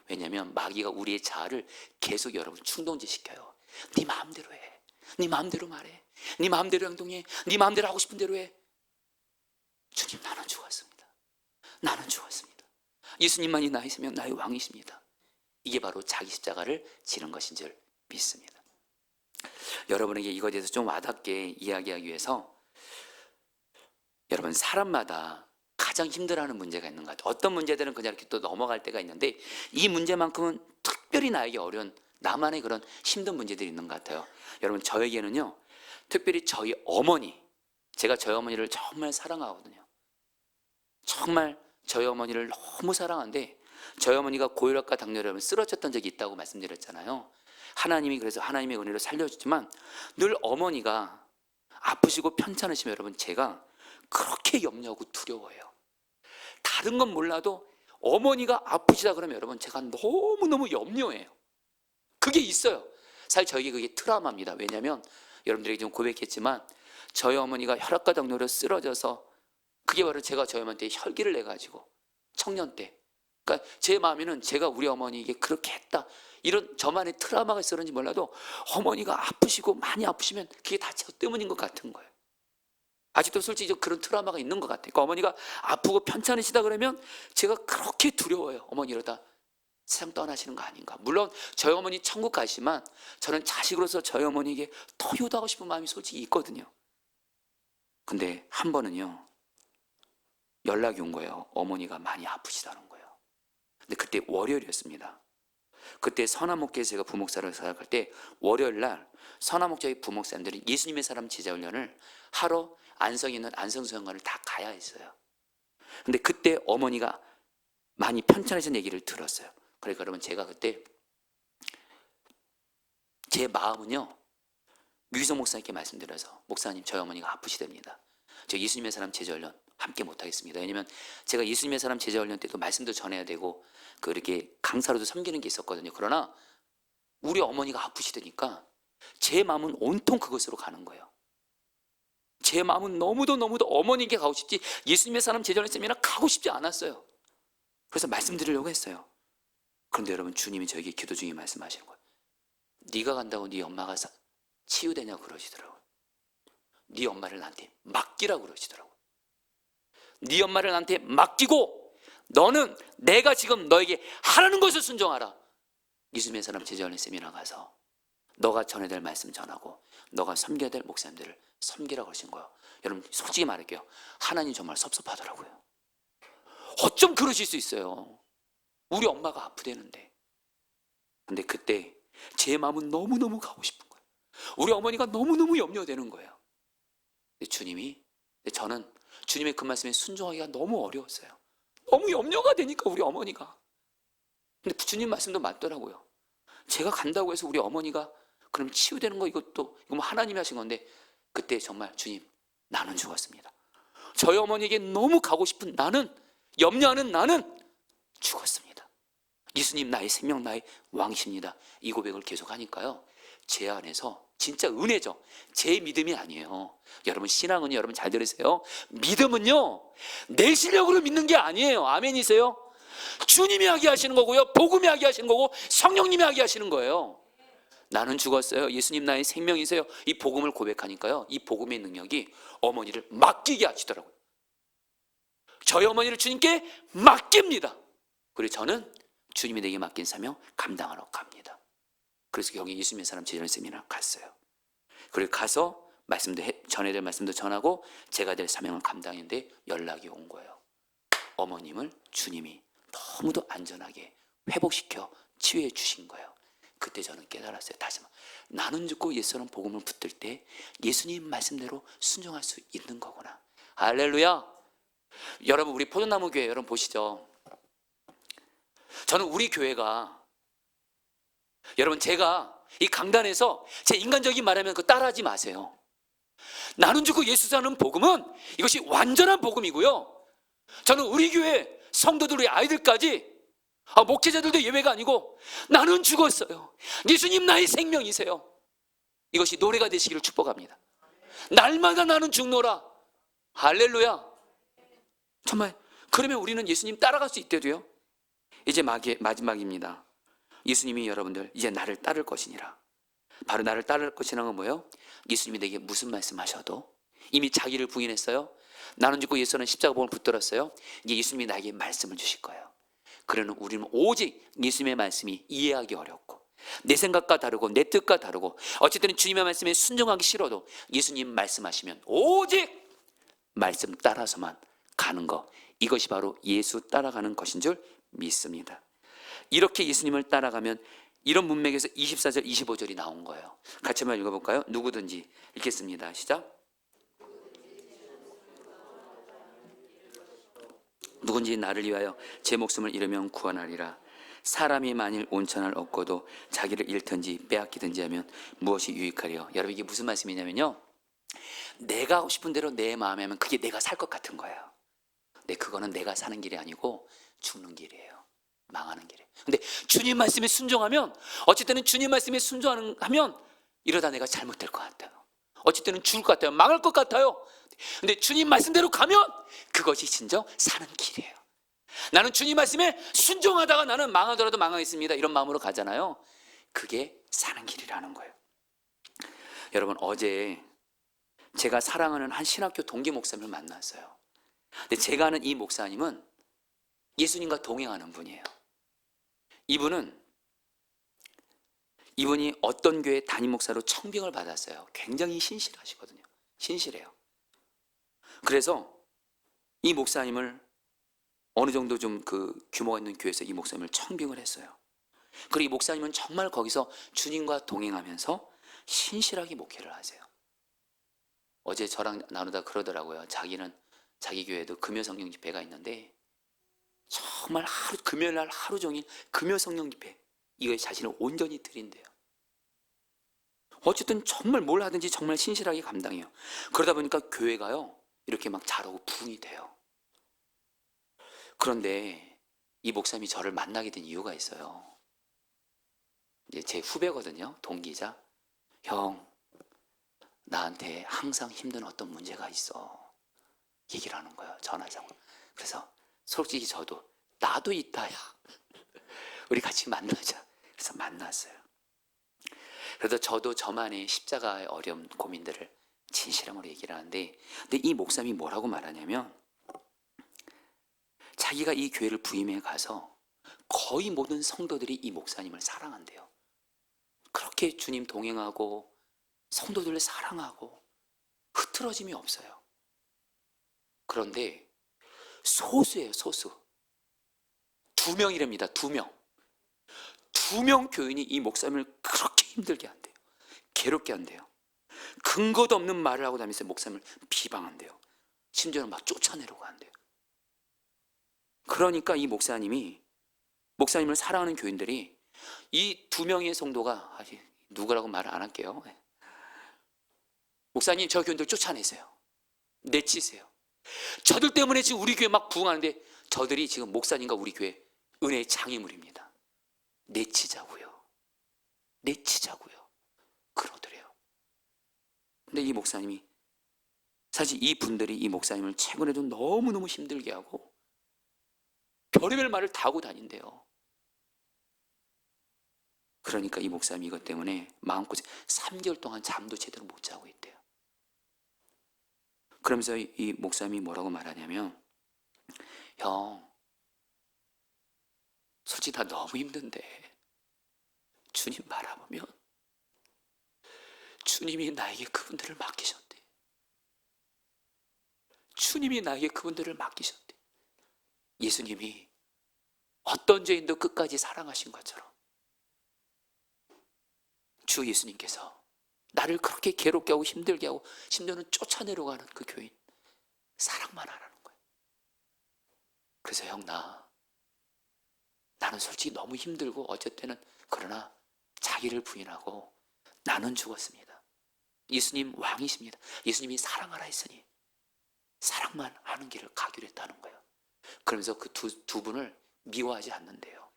왜냐하면 마귀가 우리의 자아를 계속 여러분 충동지시켜요. 네 마음대로 해, 네 마음대로 말해, 네 마음대로 행동해, 네 마음대로 하고 싶은 대로 해. 주님, 나는 죽었습니다. 나는 죽었습니다. 예수님만이 나 있으면 나의 왕이십니다. 이게 바로 자기 십자가를 지는 것인 줄 믿습니다. 여러분에게 이거에 대해서 좀 와닿게 이야기하기 위해서, 여러분 사람마다 가장 힘들어하는 문제가 있는 것 같아요. 어떤 문제들은 그냥 이렇게 또 넘어갈 때가 있는데, 이 문제만큼은 특별히 나에게 어려운 나만의 그런 힘든 문제들이 있는 것 같아요. 여러분, 저에게는요, 특별히 저희 어머니, 제가 저희 어머니를 정말 사랑하거든요. 정말 저희 어머니를 너무 사랑하는데 저희 어머니가 고혈압과 당뇨로 쓰러졌던 적이 있다고 말씀드렸잖아요. 하나님이 그래서 하나님의 은혜로 살려주지만 늘 어머니가 아프시고 편찮으시면 여러분 제가 그렇게 염려하고 두려워해요. 다른 건 몰라도 어머니가 아프시다 그러면 여러분 제가 너무너무 염려해요. 그게 있어요. 사실 저에게 그게 트라우마입니다. 왜냐하면 여러분들에게 좀 고백했지만 저희 어머니가 혈압과 당뇨로 쓰러져서 그게 바로 제가 저희 어머니한테 혈기를 내가지고 청년 때 그러니까 제 마음에는 제가 우리 어머니에게 그렇게 했다 이런 저만의 트라우마가 있었는지 몰라도 어머니가 아프시고 많이 아프시면 그게 다 저 때문인 것 같은 거예요. 아직도 솔직히 그런 트라우마가 있는 것 같아요. 그러니까 어머니가 아프고 편찮으시다 그러면 제가 그렇게 두려워요. 어머니 이러다 세상 떠나시는 거 아닌가. 물론 저희 어머니 천국 가시지만 저는 자식으로서 저희 어머니에게 더 효도하고 싶은 마음이 솔직히 있거든요. 근데 한 번은요 연락이 온 거예요. 어머니가 많이 아프시다는 거예요. 근데 그때 월요일이었습니다. 그때 선화목교에 제가 부목사를 사역할 때 월요일 날 선화목교의 부목사님들이 예수님의 사람 제자훈련을 하러 안성에 있는 안성수영관을 다 가야 했어요. 근데 그때 어머니가 많이 편찮으신 얘기를 들었어요. 그러니까 여러분 제가 그때 제 마음은요 유희성 목사님께 말씀드려서 목사님 저희 어머니가 아프시답니다. 저 예수님의 사람 제자훈련 함께 못하겠습니다. 왜냐면 제가 예수님의 사람 제자훈련 때도 말씀도 전해야 되고 그렇게 강사로도 섬기는 게 있었거든요. 그러나 우리 어머니가 아프시다니까 제 마음은 온통 그것으로 가는 거예요. 제 마음은 너무도 어머니에게 가고 싶지 예수님의 사람 제자훈련 세미나 가고 싶지 않았어요. 그래서 말씀드리려고 했어요. 그런데 여러분 주님이 저에게 기도 중에 말씀하시는 거예요. 네가 간다고 네 엄마가 치유되냐고 그러시더라고요. 네 엄마를 나한테 맡기라고 그러시더라고요. 네 엄마를 나한테 맡기고 너는 내가 지금 너에게 하라는 것을 순종하라. 예수님의 사람 제자훈련 세미나 가서 너가 전해야 될 말씀 전하고 너가 섬겨야 될 목사님들을 섬기라고 그러신 거예요. 여러분 솔직히 말할게요. 하나님 정말 섭섭하더라고요. 어쩜 그러실 수 있어요. 우리 엄마가 아프대는데. 근데 그때 제 마음은 너무너무 가고 싶은 거예요. 우리 어머니가 너무너무 염려되는 거예요. 근데 저는 주님의 그 말씀에 순종하기가 너무 어려웠어요. 너무 염려가 되니까 우리 어머니가. 근데 주님 말씀도 맞더라고요. 제가 간다고 해서 우리 어머니가 그럼 치유되는 거 이거 뭐 하나님이 하신 건데 그때 정말 주님 나는 죽었습니다. 저희 어머니에게 너무 가고 싶은 나는 염려하는 나는 죽었습니다. 예수님 나의 생명 나의 왕이십니다. 이 고백을 계속 하니까요 제 안에서 진짜 은혜죠. 제 믿음이 아니에요. 여러분 신앙은요 여러분 잘 들으세요. 믿음은요 내 실력으로 믿는 게 아니에요. 아멘이세요? 주님이 하게 하시는 거고요 복음이 하게 하시는 거고 성령님이 하게 하시는 거예요. 나는 죽었어요. 예수님 나의 생명이세요. 이 복음을 고백하니까요 이 복음의 능력이 어머니를 맡기게 하시더라고요. 저희 어머니를 주님께 맡깁니다. 그리고 저는 주님이 내게 맡긴 사명 감당하러 갑니다. 그래서 여기 예수님의 사람 제자훈련 세미나 갔어요. 그리고 가서 전해야 될 말씀도 전하고 제가 될 사명을 감당했는데 연락이 온 거예요. 어머님을 주님이 너무도 안전하게 회복시켜 치유해 주신 거예요. 그때 저는 깨달았어요. 다시 한번 나는 죽고 예수는 복음을 붙들 때 예수님 말씀대로 순종할 수 있는 거구나. 할렐루야. 여러분 우리 포도나무 교회 여러분 보시죠. 저는 우리 교회가 여러분 제가 이 강단에서 제 인간적인 말하면 그거 따라하지 마세요. 나는 죽고 예수 사는 복음은 이것이 완전한 복음이고요. 저는 우리 교회 성도들 우리 아이들까지 목회자들도 예외가 아니고 나는 죽었어요. 예수님 나의 생명이세요. 이것이 노래가 되시기를 축복합니다. 날마다 나는 죽노라. 할렐루야. 정말 그러면 우리는 예수님 따라갈 수 있대도요. 이제 마지막입니다. 예수님이 여러분들 이제 나를 따를 것이니라. 바로 나를 따를 것이라는 건 뭐예요? 예수님이 내게 무슨 말씀하셔도 이미 자기를 부인했어요. 나는 죽고 예수는 십자가봉을 붙들었어요. 이제 예수님이 나에게 말씀을 주실 거예요. 그러면 우리는 오직 예수님의 말씀이 이해하기 어렵고 내 생각과 다르고 내 뜻과 다르고 어쨌든 주님의 말씀에 순종하기 싫어도 예수님 말씀하시면 오직 말씀 따라서만 가는 것, 이것이 바로 예수 따라가는 것인 줄 믿습니다. 이렇게 예수님을 따라가면 이런 문맥에서 24절 25절이 나온 거예요. 같이 한번 읽어볼까요? 누구든지 읽겠습니다. 시작. 누군지 나를 위하여 제 목숨을 잃으면 구원하리라. 사람이 만일 온천을 얻고도 자기를 잃든지 빼앗기든지 하면 무엇이 유익하리요? 여러분, 이게 무슨 말씀이냐면요, 내가 하고 싶은 대로 내 마음에 하면 그게 내가 살 것 같은 거예요. 근데 그거는 내가 사는 길이 아니고 죽는 길이에요. 망하는 길이에요. 근데 주님 말씀에 순종하면, 어쨌든 주님 말씀에 순종하면 이러다 내가 잘못될 것 같아요. 어쨌든 죽을 것 같아요. 망할 것 같아요. 근데 주님 말씀대로 가면 그것이 진정 사는 길이에요. 나는 주님 말씀에 순종하다가 나는 망하더라도 망하겠습니다, 이런 마음으로 가잖아요. 그게 사는 길이라는 거예요. 여러분, 어제 제가 사랑하는 한 신학교 동기 목사님을 만났어요. 근데 제가 아는 이 목사님은 예수님과 동행하는 분이에요. 이분이 어떤 교회 담임 목사로 청빙을 받았어요. 굉장히 신실하시거든요. 신실해요. 그래서 이 목사님을 어느 정도 좀 그 규모가 있는 교회에서 이 목사님을 청빙을 했어요. 그리고 이 목사님은 정말 거기서 주님과 동행하면서 신실하게 목회를 하세요. 어제 저랑 나누다 그러더라고요. 자기는 자기 교회에도 금요 성령 집회가 있는데 정말 금요일 날 하루 종일 금요 성령 집회, 이거에 자신을 온전히 드린대요. 어쨌든 정말 뭘 하든지 정말 신실하게 감당해요. 그러다 보니까 교회가요, 이렇게 막 자라고 부흥이 돼요. 그런데 이 목사님이 저를 만나게 된 이유가 있어요. 이제 제 후배거든요. 동기자. 형, 나한테 항상 힘든 어떤 문제가 있어. 얘기를 하는 거예요. 전화상으로. 그래서 솔직히 저도 나도 있다야. 우리 같이 만나자. 그래서 만났어요. 그래서 저도 저만의 십자가의 어려움, 고민들을 진실함으로 얘기를 하는데, 근데 이 목사님이 뭐라고 말하냐면, 자기가 이 교회를 부임해 가서 거의 모든 성도들이 이 목사님을 사랑한대요. 그렇게 주님 동행하고 성도들을 사랑하고 흐트러짐이 없어요. 그런데 소수예요, 소수. 2명이랍니다, 2명. 2명 교인이 이 목사님을 그렇게 힘들게 한대요. 괴롭게 한대요. 근거도 없는 말을 하고 다니면서 목사님을 비방한대요. 심지어는 막 쫓아내려고 한대요. 그러니까 이 목사님을 사랑하는 교인들이, 이 2명의 성도가, 누구라고 말을 안 할게요. 목사님, 저 교인들 쫓아내세요. 내치세요. 저들 때문에 지금 우리 교회 막 부흥하는데 저들이 지금 목사님과 우리 교회 은혜의 장애물입니다. 내치자고요. 그러더래요. 근데 이 목사님이, 사실 이 분들이 이 목사님을 최근에도 너무너무 힘들게 하고 별의별 말을 다 하고 다닌대요. 그러니까 이 목사님이 이것 때문에 마음고생, 3개월 동안 잠도 제대로 못 자고 있대요. 그러면서 이 목사님이 뭐라고 말하냐면, 형, 솔직히 다 너무 힘든데 주님 바라보면 주님이 나에게 그분들을 맡기셨대. 주님이 나에게 그분들을 맡기셨대. 예수님이 어떤 죄인도 끝까지 사랑하신 것처럼 주 예수님께서 나를 그렇게 괴롭게 하고 힘들게 하고 심지어는 쫓아내려고 하는 그 교인 사랑만 하라는 거예요. 그래서 형, 나는 솔직히 너무 힘들고 어쨌든 그러나 자기를 부인하고 나는 죽었습니다. 예수님 왕이십니다. 예수님이 사랑하라 했으니 사랑만 하는 길을 가기로 했다는 거예요. 그러면서 그 두 분을 미워하지 않는데요,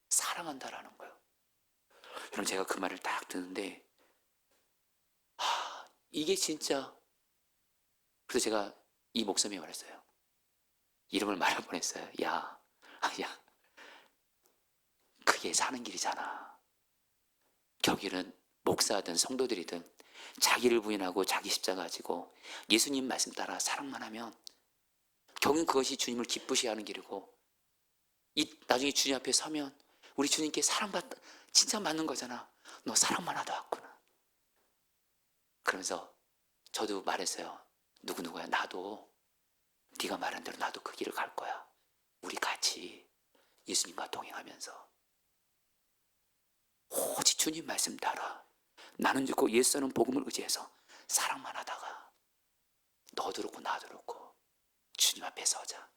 사랑한다라는 거예요. 여러분, 제가 그 말을 딱 듣는데 이게 진짜, 그래서 제가 이 목사님이 말했어요. 이름을 말할 뻔했어요. 야, 그게 사는 길이잖아. 거기는 목사든 성도들이든 자기를 부인하고 자기 십자가 가지고 예수님 말씀 따라 사랑만 하면 결국은 그것이 주님을 기쁘시게 하는 길이고, 나중에 주님 앞에 서면 우리 주님께 사랑받다 진짜 맞는 거잖아. 너 사랑만 하다 왔구나. 그러면서 저도 말했어요. 누구야, 나도 네가 말한 대로 나도 그 길을 갈 거야. 우리 같이 예수님과 동행하면서 오직 주님 말씀 따라 나는 죽고 예수는 복음을 의지해서 사랑만 하다가 너도 그렇고 나도 그렇고 주님 앞에 서자.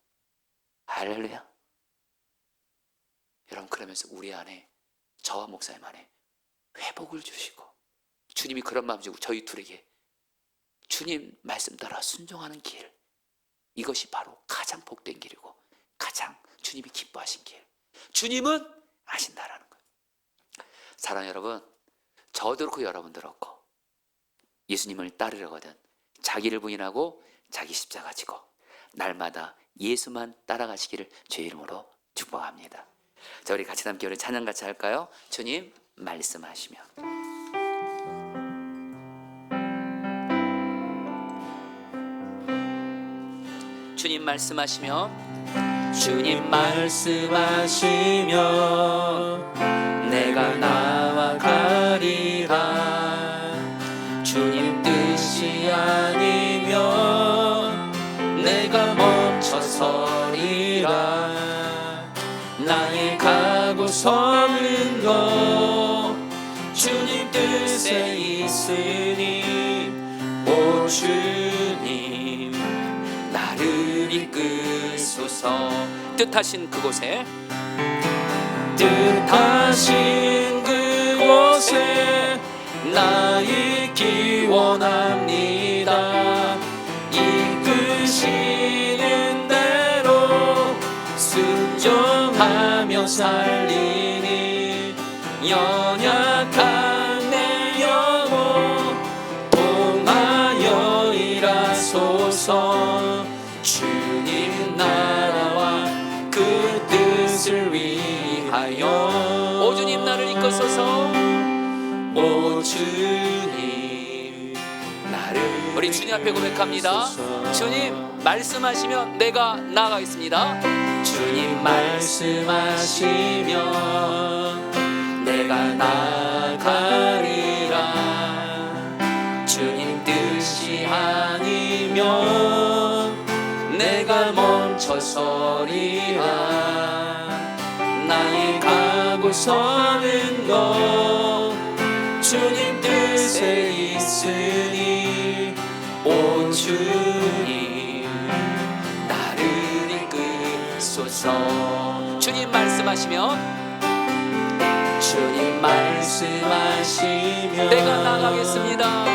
할렐루야. 여러분, 그러면서 우리 안에, 저와 목사님 안에 회복을 주시고, 주님이 그런 마음 주고 저희 둘에게 주님 말씀 따라 순종하는 길, 이것이 바로 가장 복된 길이고 가장 주님이 기뻐하신 길, 주님은 아신다라는 거예요. 사랑하는 여러분, 저도 그렇고 여러분도 그렇고 예수님을 따르려거든 자기를 부인하고 자기 십자가 지고 날마다 예수만 따라가시기를 주의 이름으로 축복합니다. 자, 우리 같이 함께 우리 찬양 같이 할까요? 주님 말씀하시며. 주님 말씀하시며, 주님 말씀하시며 내가 나아가리라. 주님 뜻이 아니면 내가 멈춰서리라. 나의 가고 서는 것 주님 뜻에 있으니 오 주님 나를 이끄소서. 뜻하신 그곳에, 뜻하신 그곳에 나 있기 원합니다. 이끄시는 대로 순종하며 살리니 연약한 내 영혼 통하여 일하소서. 주님 나라와 그 뜻을 위하여 오 주님 나를 이끄소서. 오 주님 나를 우리 주님 앞에 고백합니다. 주님 말씀하시면 내가 나아가겠습니다. 주님 말씀하시면 내가 나아가리라. 주님 뜻이 아니면 내가 멈춰서리라. 나의 가고 서는 것 주님 뜻에 있으니 오 주님 나를 이끄소서. 주님 말씀하시면, 주님 말씀하시면 내가 나가겠습니다.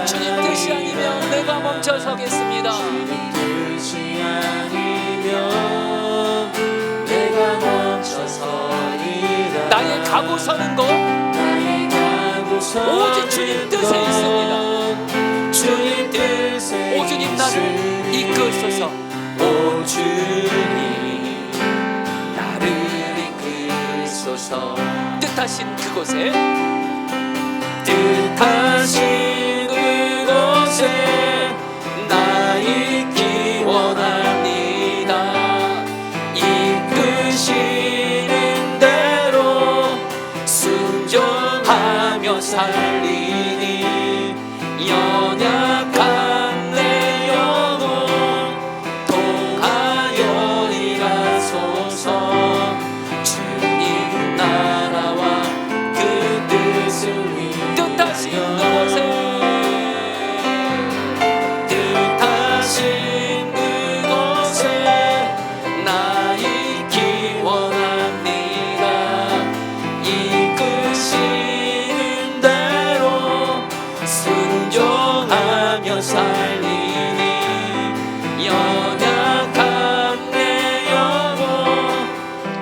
주님 뜻이 아니면 내가 멈춰서겠습니다. 주님 뜻이 아니면 내가 멈춰서리라. 나의 가고 서는 것 오직 주님 뜻에 있습니다. 주님 뜻에 오 주님 나를 이끄소서. 오 주님 나를 이끄소서. 뜻하신 그곳에, 뜻하신 그곳에 나 있기 원합니다. 이끄시는 대로 순종하며 살리니 연약한 내 영혼 통하여 일하소서. 주님 나라와 그 뜻을 위하여 뜻하신 그곳에, 뜻하신 그곳에 나 있기 원합니다. 이끄시는 대로 순종하며 살리니 연약한 내 영혼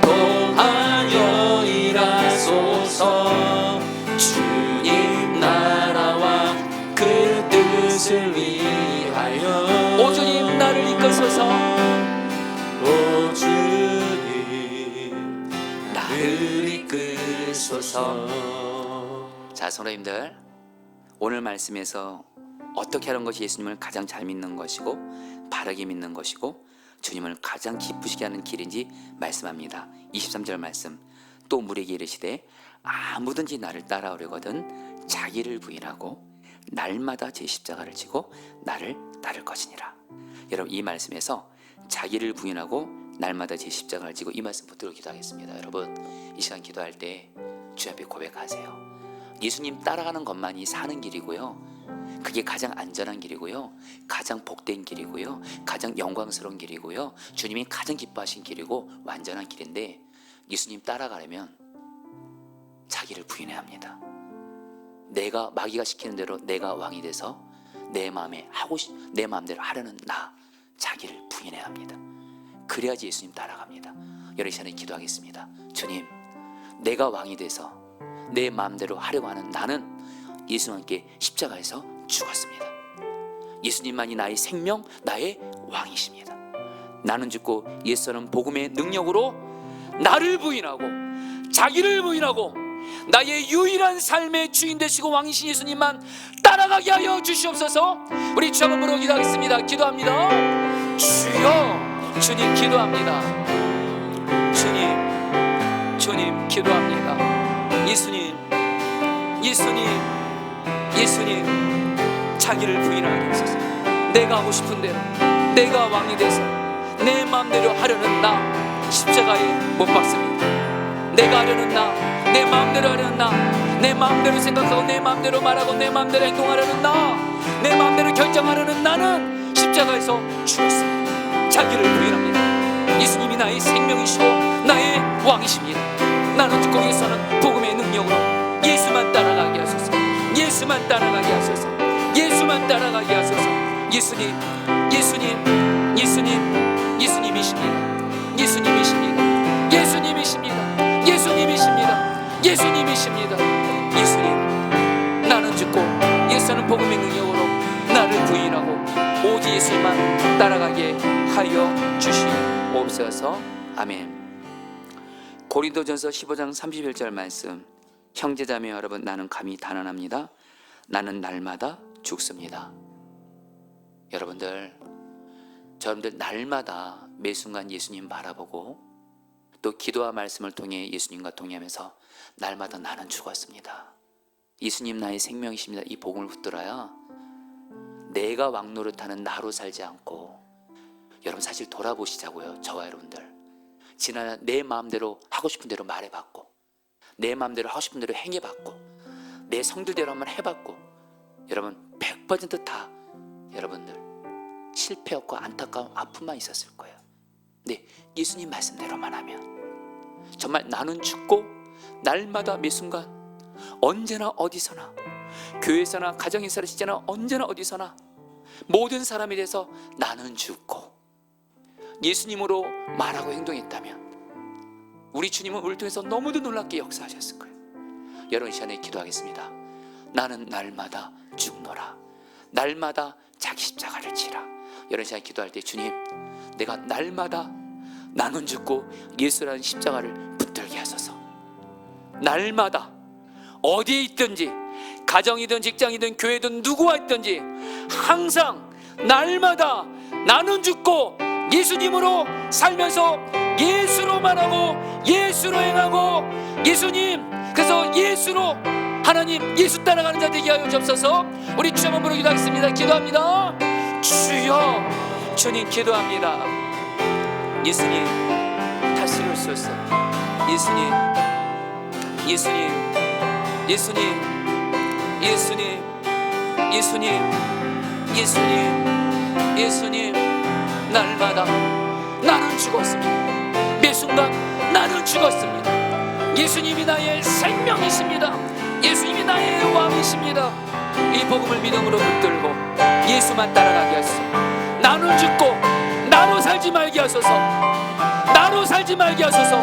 통하여 일하소서. 주님 나라와 그 뜻을 위하여 오 주님 나를 이끄소서. 오 주님 나를 이끄소서. 자, 성도님들, 오늘 말씀에서 어떻게 하는 것이 예수님을 가장 잘 믿는 것이고 바르게 믿는 것이고 주님을 가장 기쁘시게 하는 길인지 말씀합니다. 23절 말씀, 또 우리에게 이르시되 아무든지 나를 따라오려거든 자기를 부인하고 날마다 제 십자가를 지고 나를 따를 것이니라. 여러분, 이 말씀에서 자기를 부인하고 날마다 제 십자가를 지고 이 말씀 붙들고 기도하겠습니다. 여러분, 이 시간 기도할 때 주 앞에 고백하세요. 예수님 따라가는 것만이 사는 길이고요. 그게 가장 안전한 길이고요. 가장 복된 길이고요. 가장 영광스러운 길이고요. 주님이 가장 기뻐하신 길이고 완전한 길인데, 예수님 따라가려면 자기를 부인해야 합니다. 내가 마귀가 시키는 대로 내가 왕이 돼서 내 마음대로 하려는 자기를 부인해야 합니다. 그래야지 예수님 따라갑니다. 여러분, 이 시간에 기도하겠습니다. 주님, 내가 왕이 돼서 내 마음대로 하려고 하는 나는 예수님과 함께 십자가에서 죽었습니다. 예수님만이 나의 생명, 나의 왕이십니다. 나는 죽고 예수는 복음의 능력으로 나를 부인하고 자기를 부인하고 나의 유일한 삶의 주인 되시고 왕이신 예수님만 따라가게 하여 주시옵소서. 우리 주 한번 부르고 기도하겠습니다. 기도합니다. 주여, 주님 기도합니다. 주님 기도합니다. 예수님 자기를 부인하게 하소서. 내가 하고 싶은 대로, 내가 왕이 돼서 내 마음대로 하려는 나 십자가에 못 박습니다. 내가 하려는 내 마음대로 하려는 내 마음대로 생각하고 내 마음대로 말하고 내 마음대로 행동하려는 내 마음대로 결정하려는 나는 십자가에서 죽었습니다. 자기를 부인합니다. 예수님이 나의 생명이시고 나의 왕이십니다. 나는 죽고 예수는 복음의 능력으로 예수만 따라가게 하소서. 예수만 따라가게 하소서. 예수만 따라가게 하소서. 예수님이십니다. 예수님, 나는 죽고 예수는 복음의 능력으로 나를 부인하고 오직 예수만 따라가게 하여 주시옵소서. 아멘. 고린도전서 15장 31절 말씀. 형제자매 여러분, 나는 감히 단언합니다. 나는 날마다 죽습니다. 여러분들 날마다 매 순간 예수님 바라보고 또 기도와 말씀을 통해 예수님과 동의하면서 날마다 나는 죽었습니다. 예수님 나의 생명이십니다. 이 복음을 붙들어야 내가 왕 노릇하는 나로 살지 않고, 여러분 사실 돌아보시자고요. 저와 여러분들 지난 내 마음대로 하고 싶은 대로 말해봤고, 내 마음대로 하고 싶은 대로 행해봤고, 내 성질대로 한번 해봤고, 여러분 100% 여러분들 실패였고 안타까움, 아픔만 있었을 거예요. 근데 예수님 말씀대로만 하면 정말 나는 죽고 날마다 매 순간 언제나 어디서나, 교회에서나 가정에서 시잖아, 언제나 어디서나 모든 사람에 대해서 나는 죽고 예수님으로 말하고 행동했다면 우리 주님은 우리를 통해서 너무도 놀랍게 역사하셨을 거예요. 여러분 이 시간에 기도하겠습니다. 나는 날마다 죽노라. 날마다 자기 십자가를 지라. 여러분 이 시간에 기도할 때, 주님, 내가 날마다 나는 죽고 예수라는 십자가를 붙들게 하소서. 날마다 어디에 있든지, 가정이든 직장이든 교회든 누구와 있든지 항상 날마다 나는 죽고 예수님으로 살면서 예수로 말하고 예수로 행하고, 예수님, 그래서 예수로 하나님 예수 따라가는 자 되게 하여 주옵소서. 우리 주 한번 부르기도 하겠습니다. 기도합니다. 주여, 주님 기도합니다. 예수님 다스려주소서. 예수님 날마다 나는 죽었습니다. 매 순간 나는 죽었습니다. 예수님이 나의 생명이십니다. 예수님이 나의 왕이십니다. 이 복음을 믿음으로 붙들고 예수만 따라가게 하소서. 나는 죽고 나로 살지 말게 하소서. 나로 살지 말게 하소서.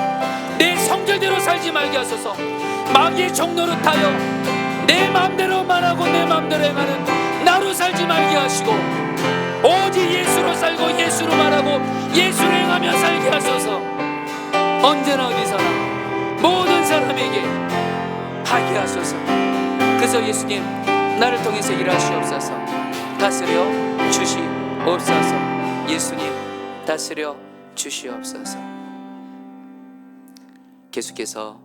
내 성질대로 살지 말게 하소서. 마귀의 종노릇하여 내 마음대로 말하고 내 마음대로 행하는 나로 살지 말게 하시고, 오직 예수로 살고 예수로 말하고 예수로 행하며 살게 하소서. 언제나 어디서나 모든 사람에게 하게 하소서. 그래서 예수님 나를 통해서 일하시옵소서. 다스려 주시옵소서. 예수님 다스려 주시옵소서. 계속해서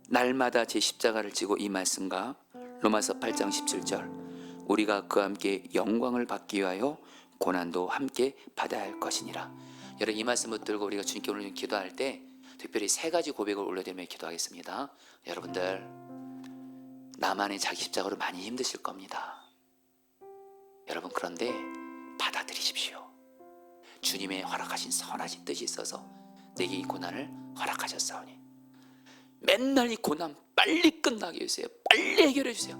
날마다 제 십자가를 지고 이 말씀과 로마서 8장 17절, 우리가 그와 함께 영광을 받기 위하여 고난도 함께 받아야 할 것이니라. 여러분 이 말씀 붙들고 우리가 주님께 오늘 기도할 때 특별히 세 가지 고백을 올려드리며 기도하겠습니다. 여러분들 나만의 자기 십자가로 많이 힘드실 겁니다. 여러분, 그런데 받아들이십시오. 주님의 허락하신 선하신 뜻이 있어서 내게 이 고난을 허락하셨사오니 맨날 이 고난 빨리 끝나게 해주세요. 빨리 해결해 주세요.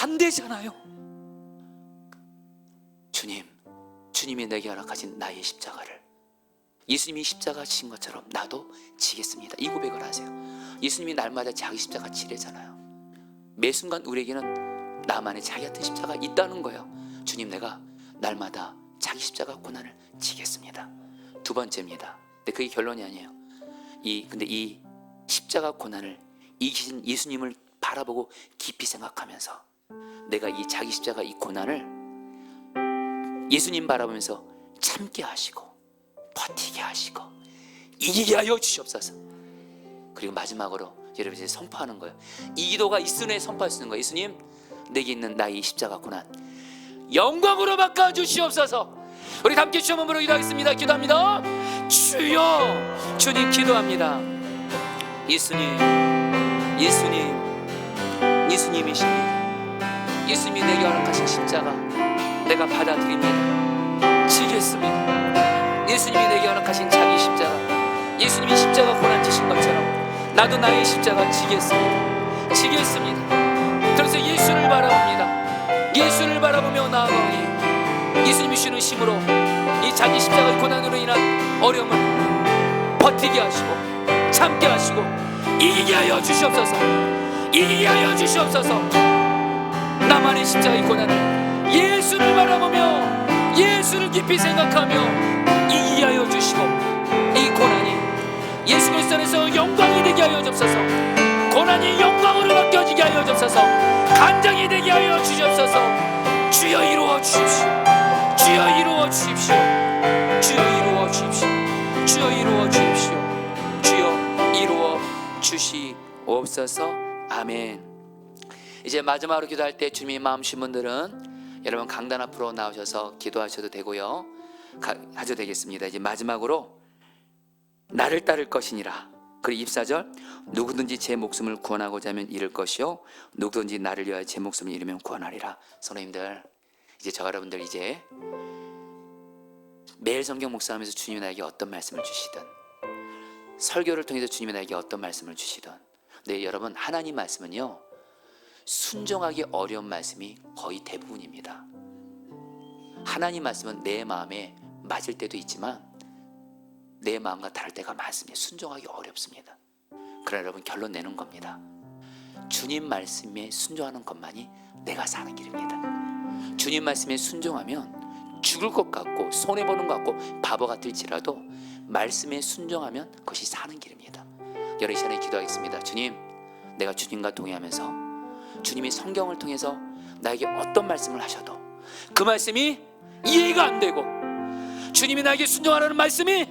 안 되잖아요. 주님이 내게 허락하신 나의 십자가를, 예수님이 십자가 지신 것처럼 나도 지겠습니다. 이 고백을 하세요. 예수님이 날마다 자기 십자가 지래잖아요. 매 순간 우리에게는 나만의 자기 같은 십자가 있다는 거예요. 주님, 내가 날마다 자기 십자가 고난을 지겠습니다. 두 번째입니다. 근데 그게 결론이 아니에요. 근데 이 십자가 고난을 이기신 예수님을 바라보고 깊이 생각하면서 내가 이 자기 십자가 이 고난을 예수님 바라보면서 참게 하시고 버티게 하시고 이기게 하여 주시옵소서. 그리고 마지막으로 여러분 이제 선포하는 거예요. 이 기도가 있으네 선포할 수 있는 거예요. 예수님, 내게 있는 나의 십자가 고난 영광으로 바꿔 주시옵소서. 우리 함께 주여 한번 기도하겠습니다. 기도합니다. 주여, 주님 기도합니다. 예수님이십니다. 예수님이 내게 허락하신 십자가 내가 받아들입니다. 지겠습니다. 예수님이 내게 허락하신 자기 십자가, 예수님이 십자가 고난 지신 것처럼 나도 나의 십자가 지겠습니다. 그래서 예수를 바라봅니다. 예수를 바라보며 나아가오니 예수님이 주는 힘으로 이 자기 십자가의 고난으로 인한 어려움을 버티게 하시고 참게 하시고 이기게 하여 주시옵소서. 이기게 하여 주시옵소서. 나만의 십자가의 고난을 예수를 바라보며 예수를 깊이 생각하며 이기게 하여 주시고 이 고난이 예수 그리스도 안에서 영광이 되게 하여 주옵소서. 고난이 영광으로 바뀌어지게 하여 주옵소서. 간증이 되게 하여 주시옵소서. 주여 이루어 주십시오. 주여 이루어 주십시오. 주여 이루어 주십시오. 주여 이루어 주십시오. 주여 이루어 주시옵소서. 아멘. 이제 마지막으로 기도할 때 주님이 마음신 분들은 여러분 강단 앞으로 나오셔서 기도하셔도 되고요. 하셔도 되겠습니다. 이제 마지막으로 나를 따를 것이니라. 그리고 24절 누구든지 제 목숨을 구원하고자 하면 잃을 것이요 누구든지 나를 위하여 제 목숨을 잃으면 구원하리라. 선생님들, 이제 저 여러분들 이제 매일 성경 묵상하면서 주님이 나에게 어떤 말씀을 주시든 설교를 통해서 주님이 나에게 어떤 말씀을 주시든, 네, 여러분 하나님 말씀은요 순종하기 어려운 말씀이 거의 대부분입니다. 하나님 말씀은 내 마음에 맞을 때도 있지만 내 마음과 다를 때가 많습니다. 순종하기 어렵습니다. 그러나 여러분 결론 내는 겁니다. 주님 말씀에 순종하는 것만이 내가 사는 길입니다. 주님 말씀에 순종하면 죽을 것 같고 손해보는 것 같고 바보 같을지라도 말씀에 순종하면 그것이 사는 길입니다. 여러분 이 시간에 기도하겠습니다. 주님, 내가 주님과 동행하면서 주님이 성경을 통해서 나에게 어떤 말씀을 하셔도 그 말씀이 이해가 안 되고 주님이 나에게 순종하라는 말씀이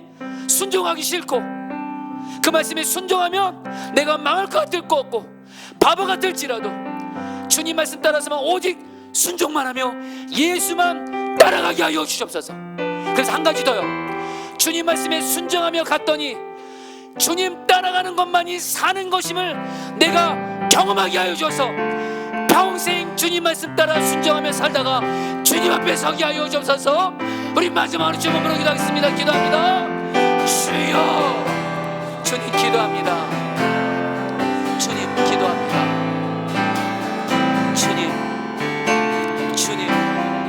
순종하기 싫고 그 말씀에 순종하면 내가 망할 것 같을 것 같고 바보 같을지라도 주님 말씀 따라서만 오직 순종만 하며 예수만 따라가게 하여 주시옵소서. 그래서 한 가지 더요. 주님 말씀에 순종하며 갔더니 주님 따라가는 것만이 사는 것임을 내가 경험하게 하여 주셔서 평생 주님 말씀 따라 순종하며 살다가 주님 앞에 서게 하여 주옵소서. 우리 마지막으로 주님으로 기도하겠습니다. 기도합니다. 주여, 주님 기도합니다.